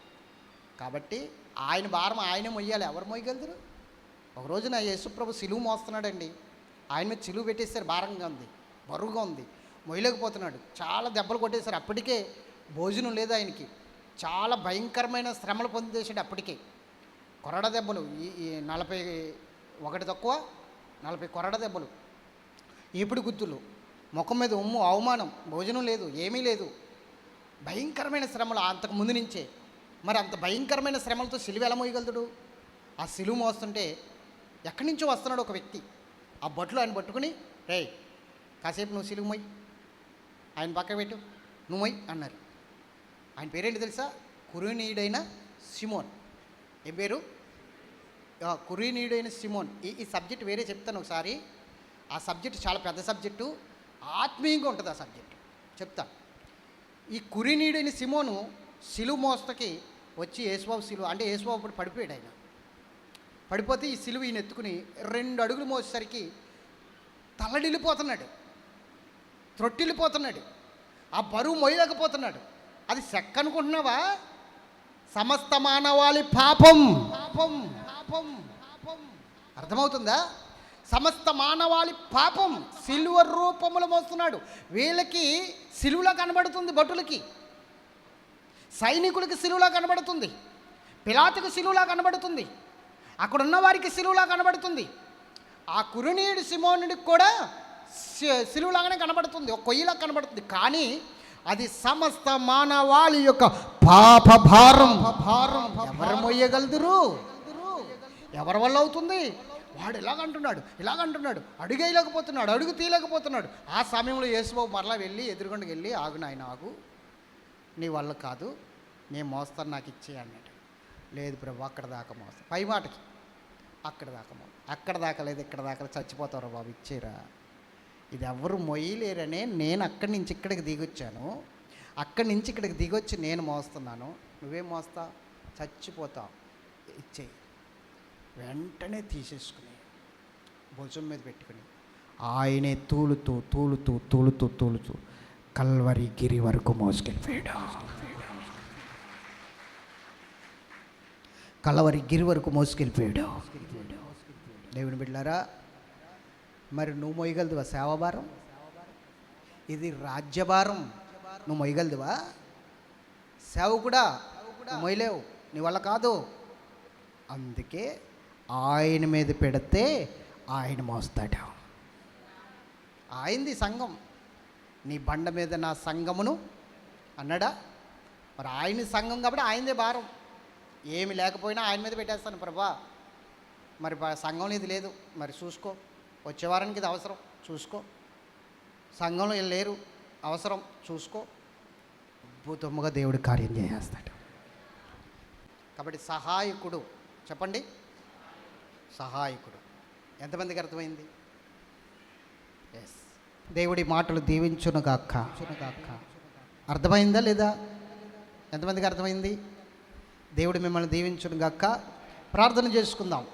కాబట్టి ఆయన భారం ఆయనే మొయ్యాలి. ఎవరు మోయగలుగుతారు? ఒకరోజు నా యేసుప్రభు సిలువు మోస్తున్నాడండి, ఆయన మీద సిలువు పెట్టేస్తారు, భారంగా ఉంది. బరువుగా ఉంది, మొయ్యలేకపోతున్నాడు. చాలా దెబ్బలు కొట్టేశారు. అప్పటికే భోజనం లేదు ఆయనకి. చాలా భయంకరమైన శ్రమలు పొందేశాడు అప్పటికే. కొరడ దెబ్బలు, ఈ 41 తక్కువ 40 కొరడ దెబ్బలు, ఏపుడు గుద్దులు, ముఖం మీద ఉమ్ము, అవమానం, భోజనం లేదు, ఏమీ లేదు. భయంకరమైన శ్రమలు అంతకు ముందు నుంచే. మరి అంత భయంకరమైన శ్రమలతో సిలువ ఎలా మోయగలుగుతాడు? ఆ సిలువ మోస్తుంటే ఎక్కడి నుంచో వస్తున్నాడు ఒక వ్యక్తి. ఆ బొట్లు ఆయన పట్టుకుని, రే కాసేపు నువ్వు సిలువ మొయ్యి, ఆయన పక్క పెట్టు, నువ్వు మొయ్యి అన్నారు. ఆయన పేరేంటి తెలుసా? కురేనీయుడైన సిమోన్. ఏం పేరు? కురేనీయుడైన సిమోన్. ఈ సబ్జెక్ట్ వేరే చెప్తాను ఒకసారి. ఆ సబ్జెక్ట్ చాలా పెద్ద సబ్జెక్టు, ఆత్మీయంగా ఉంటుంది ఆ సబ్జెక్టు, చెప్తా. ఈ కురేనీయుడైన సిమోను సిలువ మోస్తకి వచ్చి యేసుబాబు సిలువ అంటే యేసుబాబు అప్పుడు పడిపోయాడు. ఆయన పడిపోతే ఈ సిలువ ఈయన ఎత్తుకుని 2 అడుగులు మోసేసరికి తల్లడిల్లిపోతున్నాడు, త్రొట్టిల్లిపోతున్నాడు, ఆ బరువు మోయలేకపోతున్నాడు. అది సెక్క అనుకుంటున్నావా? సమస్త మానవాళి పాపం పాపం పాపం పాపం, అర్థమవుతుందా? సమస్త మానవాళి పాపం సిలువ రూపములు మోస్తున్నాడు. వీళ్ళకి సిలువలా కనబడుతుంది, భటులకి, సైనికులకి సిలువలా కనబడుతుంది, పిలాతుకి సిలువలా కనబడుతుంది, అక్కడున్న వారికి సిలువలా కనబడుతుంది. ఆ కురేనీయుడు సిమోనుడికి కూడా సిలువలాగానే కనబడుతుంది, ఒక కొయ్యలా కనబడుతుంది. కానీ అది సమస్త మానవాళి యొక్క పాప భారం. ఎవరు మోయగలుగురు? ఎవరి వల్ల అవుతుంది? వాడు ఇలాగంటున్నాడు, అడుగేయలేకపోతున్నాడు, అడుగు తీయలేకపోతున్నాడు. ఆ సమయంలో యేసుబాబు మరలా వెళ్ళి ఎదురుగుండకి వెళ్ళి, ఆగు నాయన ఆగు, నీ వల్ల కాదు, నేను మోస్తాను, నాకు ఇచ్చే అన్నాడు. లేదు ప్రభు, అక్కడ దాకా మోస్తా. పై మాటకి అక్కడ దాకా లేదు, ఇక్కడ దాకా చచ్చిపోతారు బాబు, ఇచ్చేరా. ఇది ఎవరు మొయ్యలేరనే నేను అక్కడి నుంచి ఇక్కడికి దిగొచ్చాను, అక్కడి నుంచి ఇక్కడికి దిగొచ్చి నేను మోస్తున్నాను. నువ్వేం మోస్తా? చచ్చిపోతావు, ఇచ్చేయి. వెంటనే తీసేసుకుని భుజం మీద పెట్టుకుని ఆయనే తూలుతూ కల్వరి గిరి వరకు మోసుకెళ్ళిపోయాడు. కల్వరి గిరి వరకు మోసుకెళ్ళిపోయాడు. దేవుని బిడ్డలారా, మరి నువ్వు మొయ్యగలదువా సేవాభారం? ఇది రాజ్యభారం, నువ్వు మొయ్యగలదువా? సేవకుడా నువ్వు మొయ్యలేవు, నీ వల్ల కాదు. అందుకే ఆయన మీద పెడితే ఆయన మోస్తాడు. ఆయనది సంఘం. నీ బండ మీద నా సంఘమును అన్నాడా? మరి ఆయన సంఘం కాబట్టి ఆయనదే భారం. ఏమి లేకపోయినా ఆయన మీద పెట్టేస్తాను ప్రభా. మరి సంఘంలో ఇది లేదు, మరి చూసుకో. వచ్చే వారానికి ఇది అవసరం, చూసుకో. సంఘంలో వీళ్ళు లేరు, అవసరం, చూసుకో. అద్భుతముగా దేవుడు కార్యం చేసేస్తాడు. కాబట్టి సహాయకుడు, చెప్పండి, సహాయకుడు. ఎంతమందికి అర్థమైంది? ఎస్. దేవుడి మాటలు దీవించునుగాక. అర్థమైందా లేదా? ఎంతమందికి అర్థమైంది? దేవుడు మిమ్మల్ని దీవించునుగాక. ప్రార్థన చేసుకుందాం.